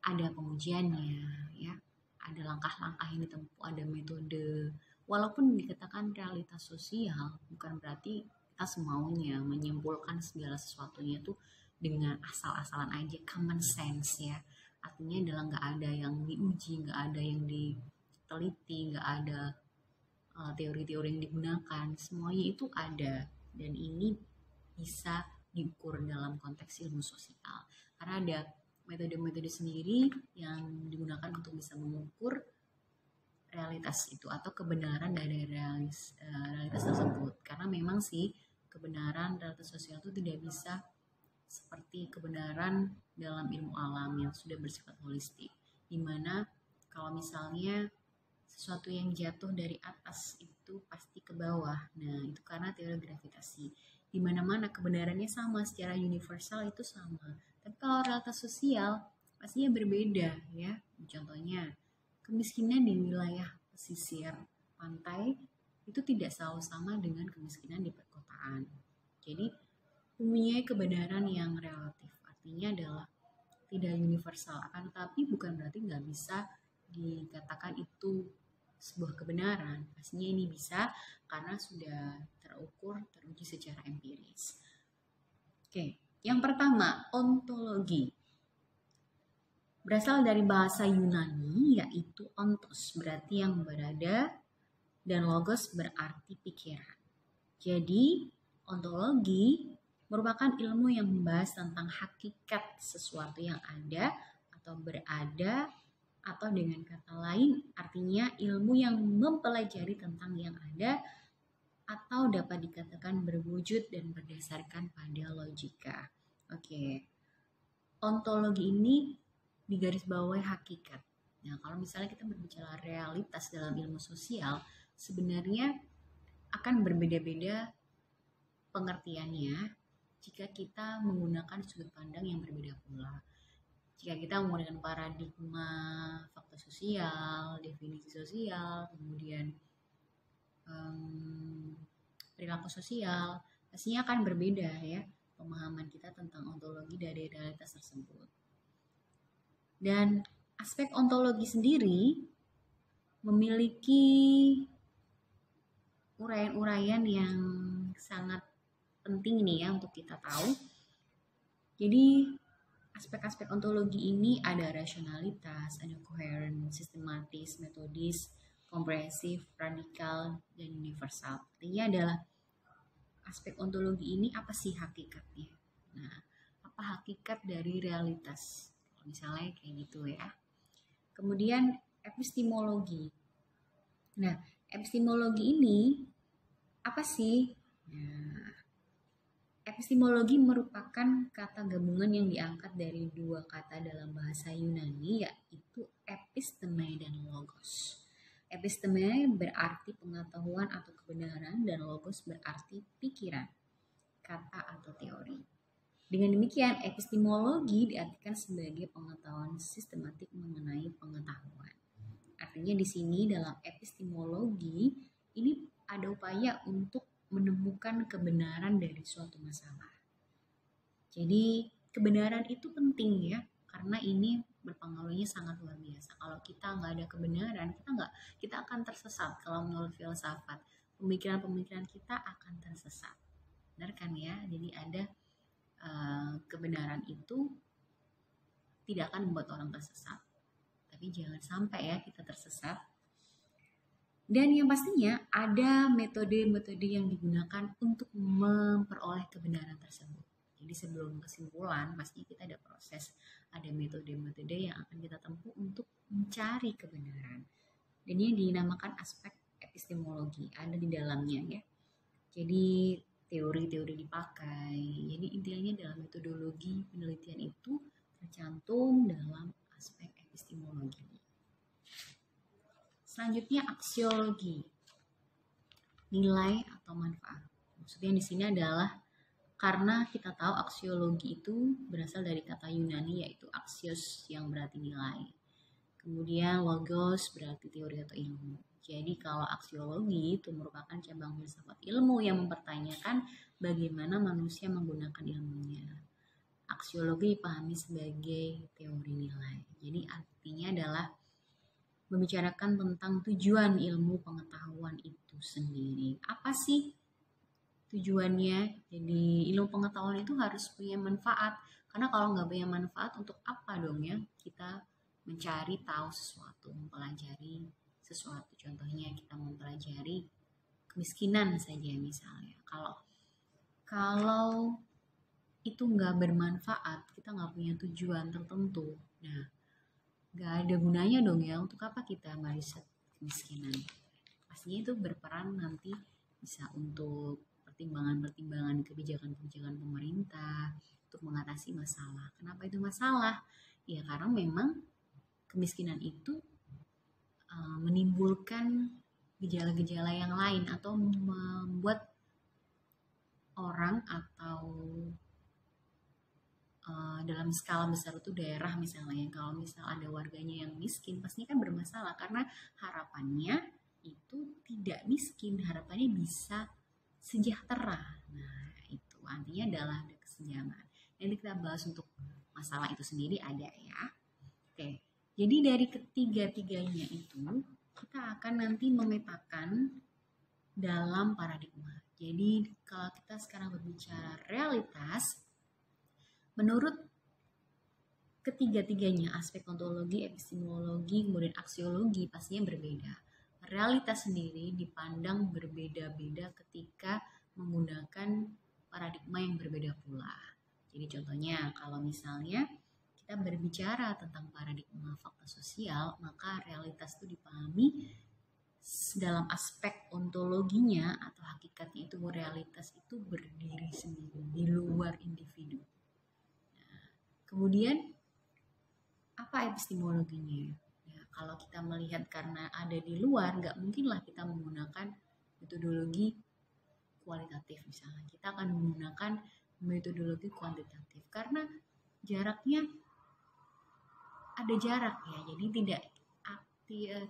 ada pengujiannya, ya, ada langkah-langkah yang ditempuh, ada metode. Walaupun dikatakan realitas sosial, bukan berarti kita semaunya menyimpulkan segala sesuatunya itu dengan asal-asalan aja, common sense ya. Artinya adalah nggak ada yang diuji, nggak ada yang diteliti, nggak ada teori-teori yang digunakan. Semuanya itu ada, dan ini bisa diukur dalam konteks ilmu sosial. Karena ada metode-metode sendiri yang digunakan untuk bisa mengukur realitas itu atau kebenaran dari realitas tersebut. Karena memang sih kebenaran realitas sosial itu tidak bisa seperti kebenaran dalam ilmu alam yang sudah bersifat holistik, dimana kalau misalnya sesuatu yang jatuh dari atas itu pasti ke bawah. Nah, itu karena teori gravitasi. Di mana-mana kebenarannya sama, secara universal itu sama. Tapi kalau realitas sosial pastinya berbeda ya. Contohnya, kemiskinan di wilayah pesisir pantai itu tidak selalu sama dengan kemiskinan di perkotaan. Jadi mempunyai kebenaran yang relatif, artinya adalah tidak universal, akan tetapi bukan berarti nggak bisa dikatakan itu sebuah kebenaran. Pastinya ini bisa karena sudah terukur, teruji secara empiris. Oke, yang pertama, ontologi. Berasal dari bahasa Yunani, yaitu ontos, berarti yang berada, dan logos berarti pikiran. Jadi, ontologi merupakan ilmu yang membahas tentang hakikat sesuatu yang ada atau berada, atau dengan kata lain artinya ilmu yang mempelajari tentang yang ada atau dapat dikatakan berwujud dan berdasarkan pada logika. Oke. Ontologi ini digarisbawahi hakikat. Nah, kalau misalnya kita berbicara realitas dalam ilmu sosial, sebenarnya akan berbeda-beda pengertiannya jika kita menggunakan sudut pandang yang berbeda pula. Jika kita menggunakan paradigma fakta sosial, definisi sosial, kemudian perilaku sosial, pastinya akan berbeda ya pemahaman kita tentang ontologi dari realitas tersebut. Dan aspek ontologi sendiri memiliki uraian-uraian yang sangat penting nih ya untuk kita tahu. Jadi aspek-aspek ontologi ini ada rasionalitas, ada koheren, sistematis, metodis, komprehensif, radikal, dan universal. Artinya adalah aspek ontologi ini apa sih hakikatnya? Nah, apa hakikat dari realitas? Misalnya kayak gitu ya. Kemudian epistemologi. Nah, epistemologi ini apa sih? Nah, epistemologi merupakan kata gabungan yang diangkat dari dua kata dalam bahasa Yunani, yaitu episteme dan logos. Episteme berarti pengetahuan atau kebenaran dan logos berarti pikiran, kata atau teori. Dengan demikian, epistemologi diartikan sebagai pengetahuan sistematik mengenai pengetahuan. Artinya di sini dalam epistemologi ini ada upaya untuk menemukan kebenaran dari suatu masalah. Jadi kebenaran itu penting ya, karena ini berpengaruhnya sangat luar biasa. Kalau kita nggak ada kebenaran, kita akan tersesat. Kalau menurut filsafat, pemikiran-pemikiran kita akan tersesat. Benar kan ya? Jadi ada kebenaran itu tidak akan membuat orang tersesat. Tapi jangan sampai ya kita tersesat. Dan yang pastinya ada metode-metode yang digunakan untuk memperoleh kebenaran tersebut. Jadi sebelum kesimpulan, pastinya kita ada proses, ada metode-metode yang akan kita tempuh untuk mencari kebenaran. Dan ini dinamakan aspek epistemologi, ada di dalamnya ya. Jadi teori-teori dipakai. Jadi intinya dalam metodologi penelitian itu tercantum dalam aspek epistemologi. Selanjutnya aksiologi, nilai atau manfaat. Maksudnya di sini adalah karena kita tahu aksiologi itu berasal dari kata Yunani yaitu axios yang berarti nilai. Kemudian logos berarti teori atau ilmu. Jadi kalau aksiologi itu merupakan cabang filsafat ilmu yang mempertanyakan bagaimana manusia menggunakan ilmunya. Aksiologi dipahami sebagai teori nilai. Jadi artinya adalah membicarakan tentang tujuan ilmu pengetahuan itu sendiri. Apa sih tujuannya? Jadi ilmu pengetahuan itu harus punya manfaat. Karena kalau nggak punya manfaat, untuk apa dong ya kita mencari tahu sesuatu, mempelajari sesuatu. Contohnya kita mempelajari kemiskinan saja misalnya. Kalau itu nggak bermanfaat, kita nggak punya tujuan tertentu. Nah, nggak ada gunanya dong ya, untuk apa kita meriset kemiskinan. Pastinya itu berperan nanti bisa untuk pertimbangan-pertimbangan kebijakan-kebijakan pemerintah untuk mengatasi masalah. Kenapa itu masalah? Ya karena memang kemiskinan itu menimbulkan gejala-gejala yang lain atau membuat orang atau dalam skala besar itu daerah misalnya, kalau misal ada warganya yang miskin pastinya kan bermasalah karena harapannya itu tidak miskin, harapannya bisa sejahtera. Nah itu artinya adalah ada kesenjangan. Nanti kita bahas untuk masalah itu sendiri ada ya. Oke, jadi dari ketiga-tiganya itu kita akan nanti memetakan dalam paradigma. Jadi kalau kita sekarang berbicara realitas, menurut ketiga-tiganya, aspek ontologi, epistemologi, kemudian aksiologi pastinya berbeda. Realitas sendiri dipandang berbeda-beda ketika menggunakan paradigma yang berbeda pula. Jadi contohnya kalau misalnya kita berbicara tentang paradigma fakta sosial, maka realitas itu dipahami dalam aspek ontologinya atau hakikatnya itu realitas itu berdiri sendiri di luar individu. Kemudian apa epistemologinya? Ya, kalau kita melihat karena ada di luar, nggak mungkinlah kita menggunakan metodologi kualitatif misalnya. Kita akan menggunakan metodologi kuantitatif karena jaraknya ada jarak ya. Jadi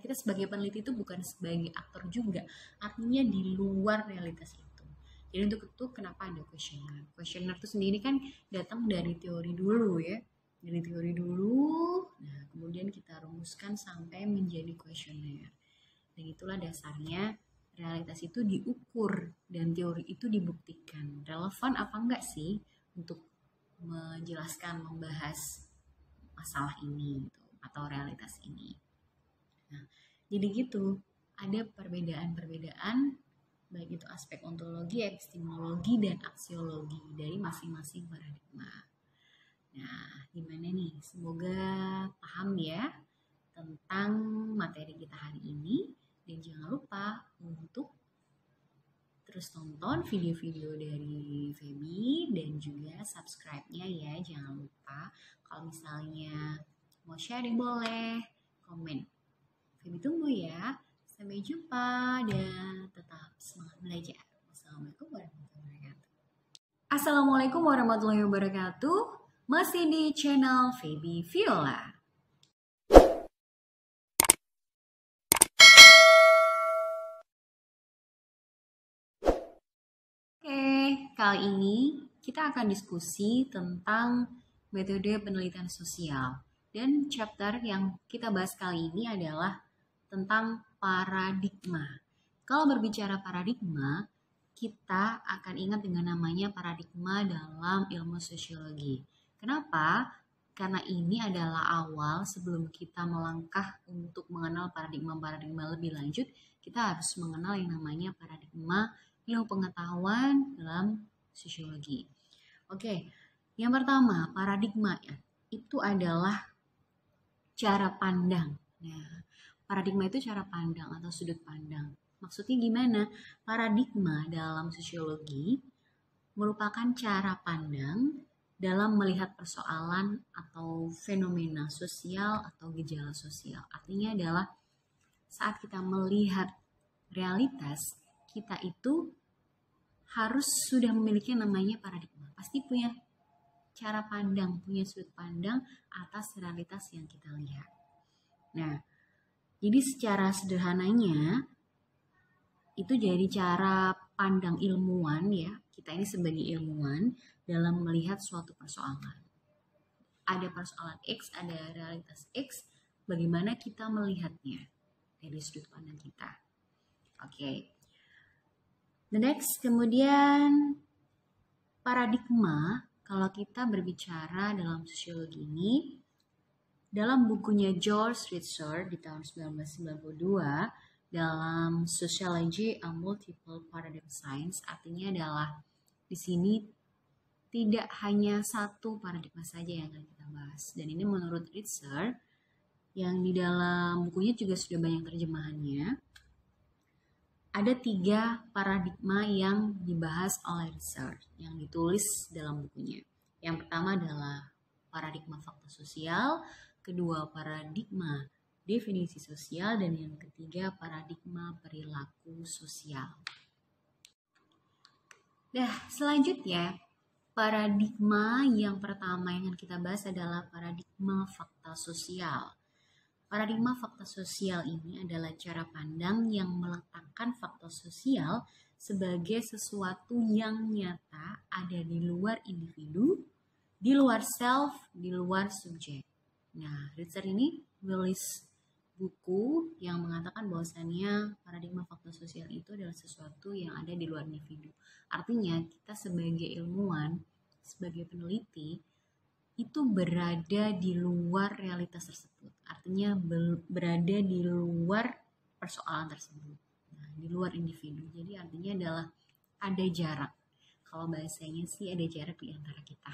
kita sebagai peneliti itu bukan sebagai aktor juga, artinya di luar realitas itu. Jadi untuk itu kenapa ada kuesioner? Kuesioner itu sendiri kan datang dari teori dulu ya. Dari teori dulu, nah kemudian kita rumuskan sampai menjadi kuesioner. Dan itulah dasarnya realitas itu diukur dan teori itu dibuktikan. Relevan apa enggak sih untuk menjelaskan, membahas masalah ini gitu, atau realitas ini. Nah, jadi gitu, ada perbedaan-perbedaan baik itu aspek ontologi, epistemologi, dan aksiologi dari masing-masing paradigma. Nah, gimana nih? Semoga paham ya tentang materi kita hari ini. Dan jangan lupa untuk terus tonton video-video dari Feby dan juga subscribe-nya ya. Jangan lupa kalau misalnya mau sharing boleh, komen. Feby tunggu ya. Sampai jumpa dan tetap semangat belajar. Wassalamualaikum warahmatullahi wabarakatuh. Assalamualaikum warahmatullahi wabarakatuh. Masih di channel Feby Viola. Kali ini kita akan diskusi tentang metode penelitian sosial. Dan chapter yang kita bahas kali ini adalah tentang paradigma. Kalau berbicara paradigma, kita akan ingat dengan namanya paradigma dalam ilmu sosiologi. Kenapa? Karena ini adalah awal sebelum kita melangkah untuk mengenal paradigma-paradigma lebih lanjut, kita harus mengenal yang namanya paradigma ilmu pengetahuan dalam sosiologi. Oke, yang pertama paradigma ya, itu adalah cara pandang. Nah, paradigma itu cara pandang atau sudut pandang. Maksudnya gimana? Paradigma dalam sosiologi merupakan cara pandang dalam melihat persoalan atau fenomena sosial atau gejala sosial. Artinya adalah saat kita melihat realitas, kita itu harus sudah memiliki namanya paradigma. Pasti punya cara pandang, punya sudut pandang atas realitas yang kita lihat. Nah, jadi secara sederhananya itu jadi cara pandang ilmuwan ya, kita ini sebagai ilmuwan dalam melihat suatu persoalan. Ada persoalan X, ada realitas X, bagaimana kita melihatnya dari sudut pandang kita. Oke. The next, kemudian paradigma, kalau kita berbicara dalam sosiologi ini, dalam bukunya George Ritzer di tahun 1992, dalam Sociology and Multiple Paradigm Science, artinya adalah di sini tidak hanya satu paradigma saja yang akan kita bahas. Dan ini menurut Ritzer, yang di dalam bukunya juga sudah banyak terjemahannya, ada 3 paradigma yang dibahas oleh Ritzer yang ditulis dalam bukunya. Yang pertama adalah paradigma fakta sosial, kedua paradigma definisi sosial, dan yang ketiga paradigma perilaku sosial. Nah, selanjutnya paradigma yang pertama yang akan kita bahas adalah paradigma fakta sosial. Paradigma fakta sosial ini adalah cara pandang yang meletakkan fakta sosial sebagai sesuatu yang nyata ada di luar individu, di luar self, di luar subjek. Nah, Ritzer ini menulis buku yang mengatakan bahwasannya paradigma fakta sosial itu adalah sesuatu yang ada di luar individu. Artinya kita sebagai ilmuwan, sebagai peneliti, itu berada di luar realitas tersebut. Artinya berada di luar persoalan tersebut. Nah, di luar individu. Jadi artinya adalah ada jarak. Kalau bahasanya sih ada jarak di antara kita.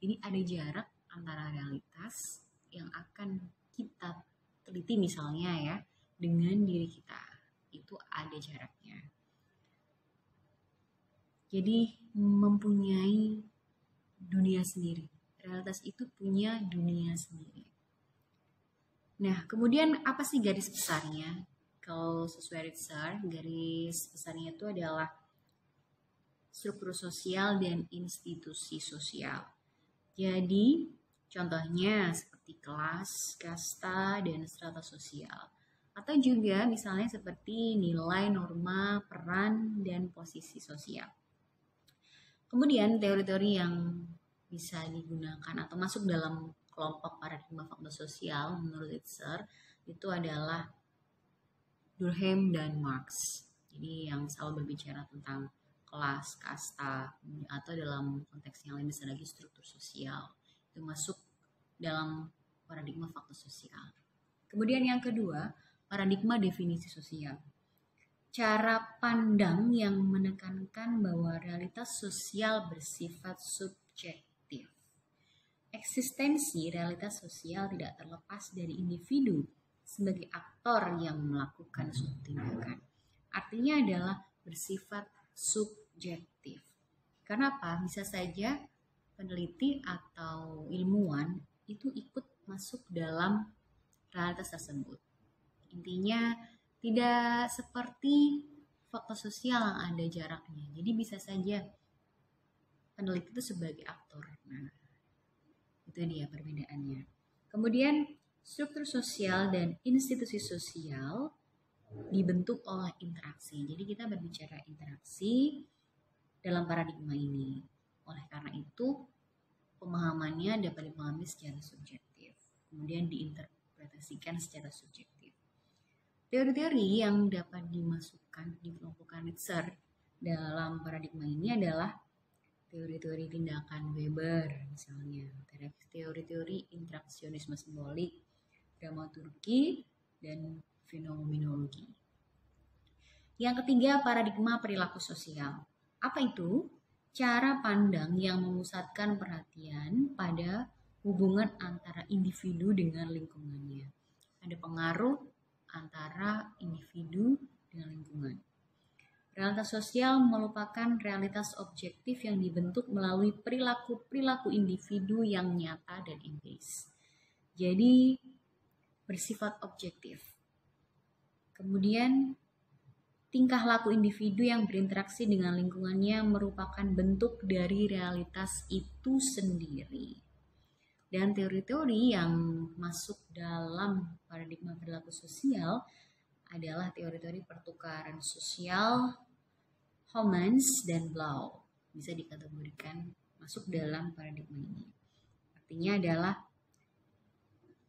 Ini ada jarak antara realitas yang akan kita teliti misalnya ya dengan diri kita. Itu ada jaraknya. Jadi mempunyai dunia sendiri. Realitas itu punya dunia sendiri. Nah, kemudian apa sih garis besarnya? Kalau sesuai Ritzer, garis besarnya itu adalah struktur sosial dan institusi sosial. Jadi, contohnya seperti kelas, kasta, dan strata sosial. Atau juga misalnya seperti nilai, norma, peran, dan posisi sosial. Kemudian teori-teori yang bisa digunakan atau masuk dalam kelompok paradigma faktor sosial menurut Itzer itu adalah Durkheim dan Marx. Jadi yang selalu berbicara tentang kelas, kasta, atau dalam konteks yang lain bisa lagi struktur sosial. Itu masuk dalam paradigma faktor sosial. Kemudian yang kedua, paradigma definisi sosial. Cara pandang yang menekankan bahwa realitas sosial bersifat subjektif. Eksistensi realitas sosial tidak terlepas dari individu sebagai aktor yang melakukan suatu tindakan. Artinya adalah bersifat subjektif. Karena apa? Bisa saja peneliti atau ilmuwan itu ikut masuk dalam realitas tersebut. Intinya tidak seperti faktor sosial yang ada jaraknya. Jadi bisa saja peneliti itu sebagai aktor. Nah, itu dia perbedaannya. Kemudian struktur sosial dan institusi sosial dibentuk oleh interaksi. Jadi kita berbicara interaksi dalam paradigma ini. Oleh karena itu, pemahamannya dapat dipahami secara subjektif, kemudian diinterpretasikan secara subjektif. Teori-teori yang dapat dimasukkan di kelompok Itzer dalam paradigma ini adalah teori-teori tindakan Weber, misalnya teori-teori interaksionisme simbolik, dramaturgi, dan fenomenologi. Yang ketiga, paradigma perilaku sosial. Apa itu? Cara pandang yang memusatkan perhatian pada hubungan antara individu dengan lingkungannya. Ada pengaruh antara individu dengan lingkungan. Realitas sosial merupakan realitas objektif yang dibentuk melalui perilaku individu yang nyata dan empiris. Jadi bersifat objektif. Kemudian tingkah laku individu yang berinteraksi dengan lingkungannya merupakan bentuk dari realitas itu sendiri. Dan teori-teori yang masuk dalam paradigma perilaku sosial adalah teori-teori pertukaran sosial, Homans dan Blau. Bisa dikategorikan masuk dalam paradigma ini. Artinya adalah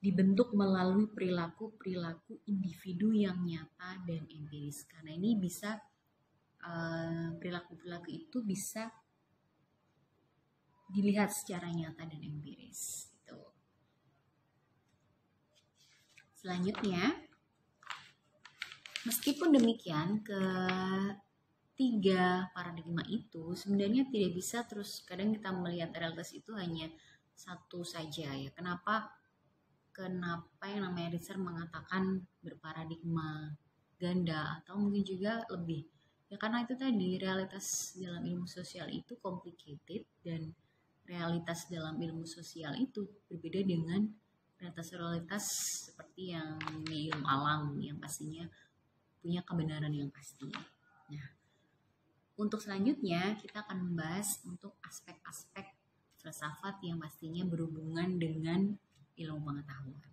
dibentuk melalui perilaku individu yang nyata dan empiris. Karena ini bisa perilaku itu bisa dilihat secara nyata dan empiris. Gitu. Selanjutnya, meskipun demikian, ketiga paradigma itu sebenarnya tidak bisa terus kadang kita melihat realitas itu hanya satu saja ya. Kenapa yang namanya Itzer mengatakan berparadigma ganda atau mungkin juga lebih? Ya karena itu tadi realitas dalam ilmu sosial itu complicated dan realitas dalam ilmu sosial itu berbeda dengan realitas seperti yang di ilmu alam yang pastinya punya kebenaran yang pasti. Nah, untuk selanjutnya kita akan membahas untuk aspek-aspek filsafat yang pastinya berhubungan dengan ilmu pengetahuan.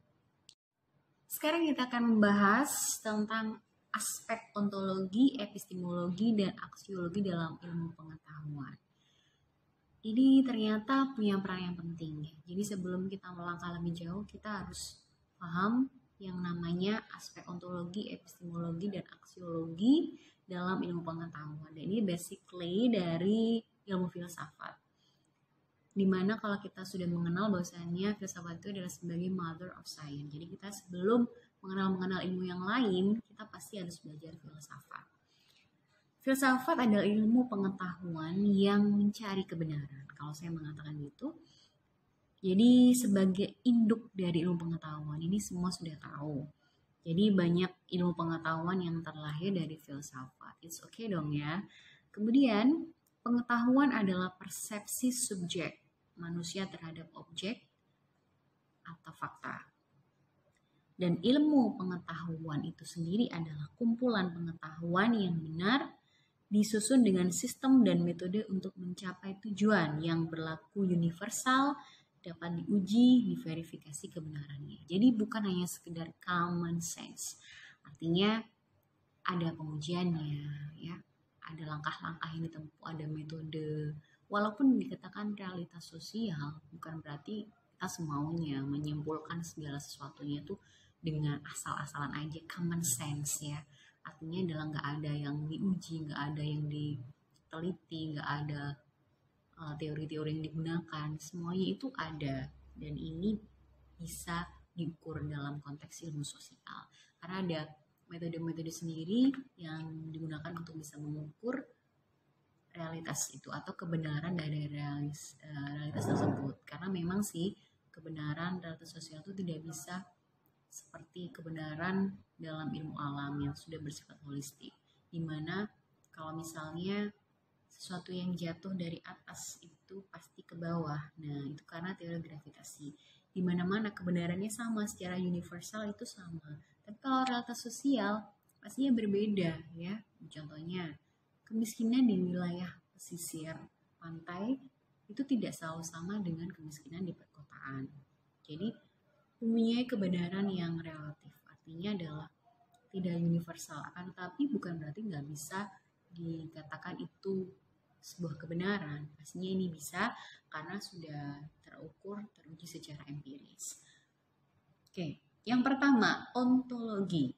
Sekarang kita akan membahas tentang aspek ontologi, epistemologi, dan aksiologi dalam ilmu pengetahuan. Ini ternyata punya peran yang penting. Jadi sebelum kita melangkah lebih jauh, kita harus paham yang namanya aspek ontologi, epistemologi, dan aksiologi dalam ilmu pengetahuan. Dan ini basically dari ilmu filsafat. Dimana kalau kita sudah mengenal bahwasannya filsafat itu adalah sebagai mother of science. Jadi kita sebelum mengenal ilmu yang lain, kita pasti harus belajar filsafat. Filsafat adalah ilmu pengetahuan yang mencari kebenaran. Kalau saya mengatakan gitu, jadi sebagai induk dari ilmu pengetahuan ini semua sudah tahu. Jadi banyak ilmu pengetahuan yang terlahir dari filsafat. It's okay dong ya. Kemudian pengetahuan adalah persepsi subjek manusia terhadap objek atau fakta. Dan ilmu pengetahuan itu sendiri adalah kumpulan pengetahuan yang benar disusun dengan sistem dan metode untuk mencapai tujuan yang berlaku universal, dapat diuji, diverifikasi kebenarannya. Jadi bukan hanya sekedar common sense. Artinya ada pengujiannya, ya. Ada langkah-langkah yang ditempuh, ada metode. Walaupun dikatakan realitas sosial, bukan berarti kita semaunya, menyimpulkan segala sesuatunya tuh dengan asal-asalan aja, common sense ya. Artinya adalah nggak ada yang diuji, nggak ada yang diteliti, nggak ada teori-teori yang digunakan, semuanya itu ada, dan ini bisa diukur dalam konteks ilmu sosial karena ada metode-metode sendiri yang digunakan untuk bisa mengukur realitas itu atau kebenaran dari realitas tersebut. Karena memang sih kebenaran realitas sosial itu tidak bisa seperti kebenaran dalam ilmu alam yang sudah bersifat holistik, dimana kalau misalnya sesuatu yang jatuh dari atas itu pasti ke bawah. Nah, itu karena teori gravitasi. Di mana-mana kebenarannya sama, secara universal itu sama. Tapi kalau realitas sosial pastinya berbeda ya. Contohnya, kemiskinan di wilayah pesisir pantai itu tidak selalu sama dengan kemiskinan di perkotaan. Jadi, mempunyai kebenaran yang relatif. Artinya adalah tidak universal, akan tetapi bukan berarti nggak bisa dikatakan itu sebuah kebenaran. Pastinya ini bisa karena sudah terukur, teruji secara empiris. Oke, yang pertama, ontologi.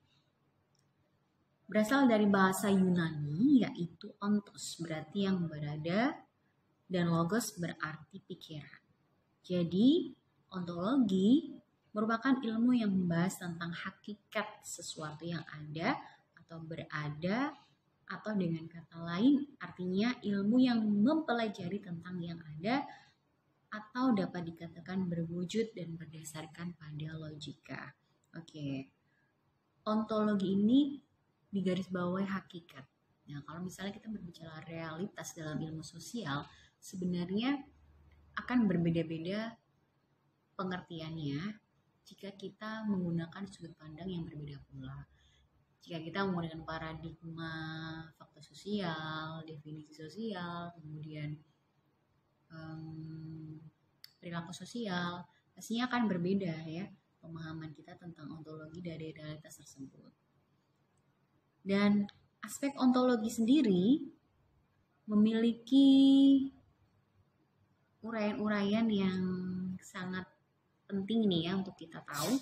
Berasal dari bahasa Yunani yaitu ontos, berarti yang berada, dan logos berarti pikiran. Jadi, ontologi merupakan ilmu yang membahas tentang hakikat sesuatu yang ada atau berada, atau dengan kata lain artinya ilmu yang mempelajari tentang yang ada atau dapat dikatakan berwujud dan berdasarkan pada logika. Oke. Ontologi ini digarisbawahi hakikat. Nah, kalau misalnya kita berbicara realitas dalam ilmu sosial, sebenarnya akan berbeda-beda pengertiannya jika kita menggunakan sudut pandang yang berbeda pula. Jika kita menggunakan paradigma fakta sosial, definisi sosial, kemudian perilaku sosial, pastinya akan berbeda ya pemahaman kita tentang ontologi dari realitas tersebut. Dan aspek ontologi sendiri memiliki uraian-uraian yang sangat penting nih ya untuk kita tahu.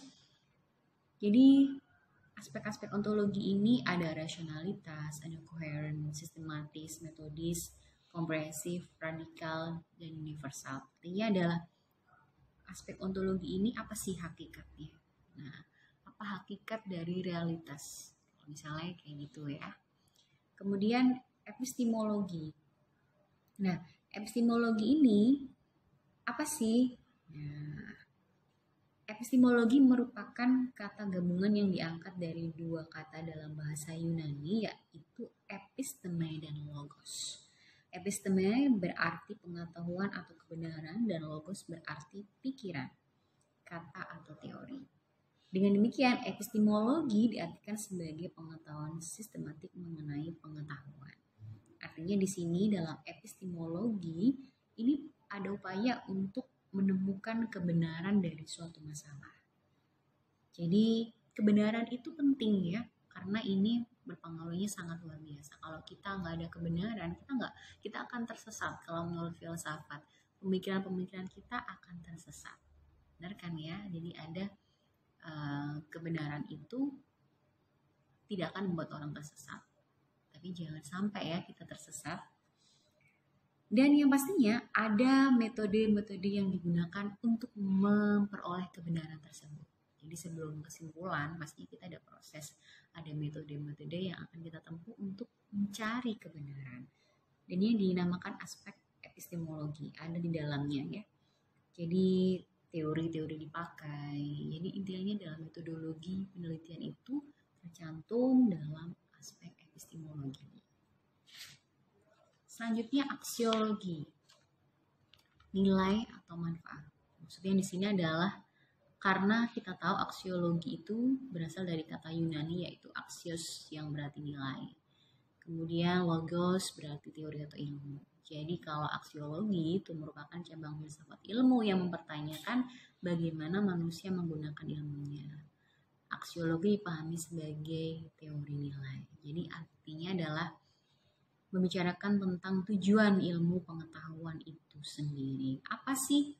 Jadi aspek-aspek ontologi ini ada rasionalitas, ada koheren, sistematis, metodis, komprehensif, radikal, dan universal. Artinya adalah aspek ontologi ini apa sih hakikatnya? Nah, apa hakikat dari realitas? Misalnya kayak gitu ya. Kemudian epistemologi. Nah, epistemologi ini apa sih? Nah, epistemologi merupakan kata gabungan yang diangkat dari dua kata dalam bahasa Yunani, yaitu episteme dan logos. Episteme berarti pengetahuan atau kebenaran dan logos berarti pikiran, kata atau teori. Dengan demikian, epistemologi diartikan sebagai pengetahuan sistematik mengenai pengetahuan. Artinya di sini dalam epistemologi ini ada upaya untuk menemukan kebenaran dari suatu masalah. Jadi kebenaran itu penting ya, karena ini berpengaruhnya sangat luar biasa. Kalau kita nggak ada kebenaran, kita akan tersesat. Kalau menurut filsafat, pemikiran-pemikiran kita akan tersesat. Benar kan ya? Jadi ada kebenaran itu tidak akan membuat orang tersesat. Tapi jangan sampai ya kita tersesat. Dan yang pastinya ada metode-metode yang digunakan untuk memperoleh kebenaran tersebut. Jadi sebelum kesimpulan, pasti kita ada proses, ada metode-metode yang akan kita tempuh untuk mencari kebenaran. Dan ini dinamakan aspek epistemologi, ada di dalamnya ya. Jadi teori-teori dipakai. Jadi intinya dalam metodologi penelitian itu tercantum dalam aspek epistemologi. Selanjutnya aksiologi, nilai atau manfaat. Maksudnya di sini adalah karena kita tahu aksiologi itu berasal dari kata Yunani yaitu axios yang berarti nilai. Kemudian logos berarti teori atau ilmu. Jadi kalau aksiologi itu merupakan cabang filsafat ilmu yang mempertanyakan bagaimana manusia menggunakan ilmunya. Aksiologi dipahami sebagai teori nilai. Jadi artinya adalah membicarakan tentang tujuan ilmu pengetahuan itu sendiri. Apa sih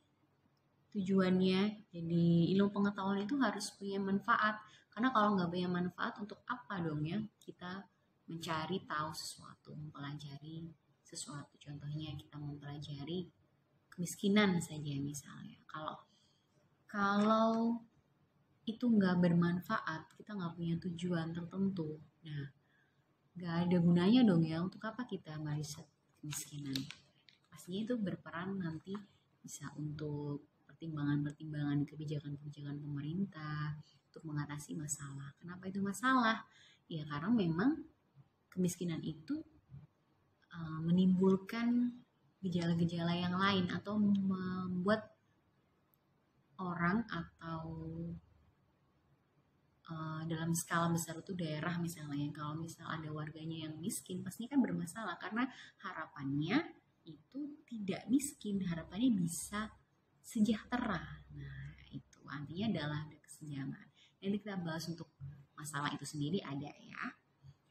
tujuannya. Jadi ilmu pengetahuan itu harus punya manfaat. Karena kalau nggak punya manfaat, untuk apa dong ya kita mencari tahu sesuatu, mempelajari sesuatu. Contohnya kita mempelajari kemiskinan saja misalnya. Kalau itu nggak bermanfaat, kita nggak punya tujuan tertentu. Nah, nggak ada gunanya dong ya. Untuk apa kita meriset kemiskinan? Pastinya itu berperan nanti bisa untuk pertimbangan-pertimbangan kebijakan-kebijakan pemerintah untuk mengatasi masalah. Kenapa itu masalah? Ya karena memang kemiskinan itu menimbulkan gejala-gejala yang lain atau membuat orang atau dalam skala besar itu daerah misalnya, kalau misal ada warganya yang miskin pasti kan bermasalah karena harapannya itu tidak miskin, harapannya bisa sejahtera. Nah itu artinya adalah ada kesenjangan. Nanti kita bahas untuk masalah itu sendiri ada ya.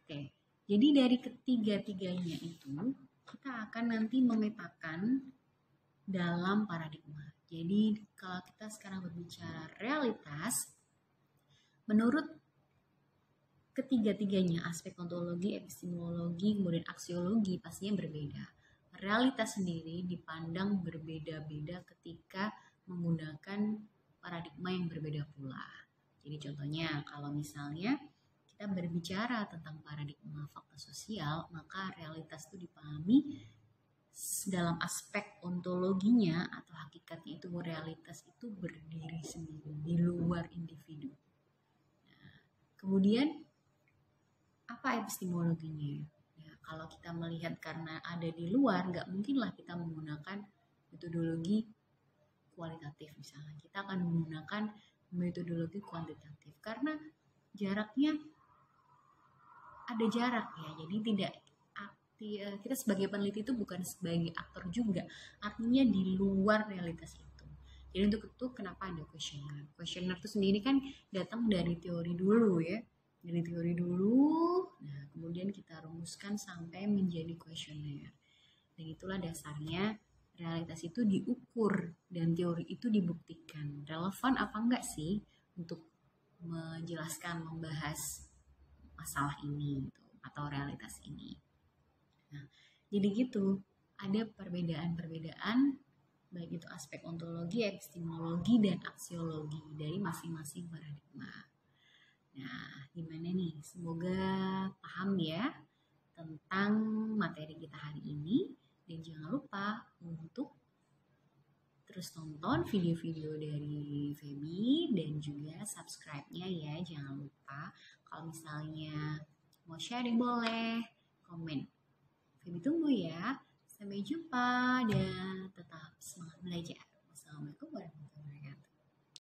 Oke, jadi dari ketiga-tiganya itu kita akan nanti memetakan dalam paradigma. Jadi kalau kita sekarang berbicara realitas, menurut ketiga-tiganya, aspek ontologi, epistemologi, kemudian aksiologi pastinya berbeda. Realitas sendiri dipandang berbeda-beda ketika menggunakan paradigma yang berbeda pula. Jadi contohnya kalau misalnya kita berbicara tentang paradigma fakta sosial, maka realitas itu dipahami dalam aspek ontologinya atau hakikatnya itu realitas itu berdiri sendiri di luar individu. Kemudian apa epistemologinya? Ya, kalau kita melihat karena ada di luar, nggak mungkinlah kita menggunakan metodologi kualitatif misalnya. Kita akan menggunakan metodologi kuantitatif karena jaraknya ada jarak ya. Jadi tidak kita sebagai peneliti itu bukan sebagai aktor juga, artinya di luar realitas itu. Jadi untuk itu kenapa ada kuesioner? Kuesioner itu sendiri kan datang dari teori dulu ya, dari teori dulu. Nah kemudian kita rumuskan sampai menjadi kuesioner. Dan itulah dasarnya realitas itu diukur dan teori itu dibuktikan. Relevan apa enggak sih untuk menjelaskan, membahas masalah ini gitu, atau realitas ini. Nah, jadi gitu, ada perbedaan-perbedaan baik itu aspek ontologi, epistemologi, dan aksiologi dari masing-masing paradigma. Nah, gimana nih? Semoga paham ya tentang materi kita hari ini. Dan jangan lupa untuk terus tonton video-video dari Feby dan juga subscribe-nya ya. Jangan lupa. Kalau misalnya mau sharing boleh, komen. Feby tunggu ya. Sampai jumpa dan tetap semangat belajar. Wassalamualaikum warahmatullahi wabarakatuh.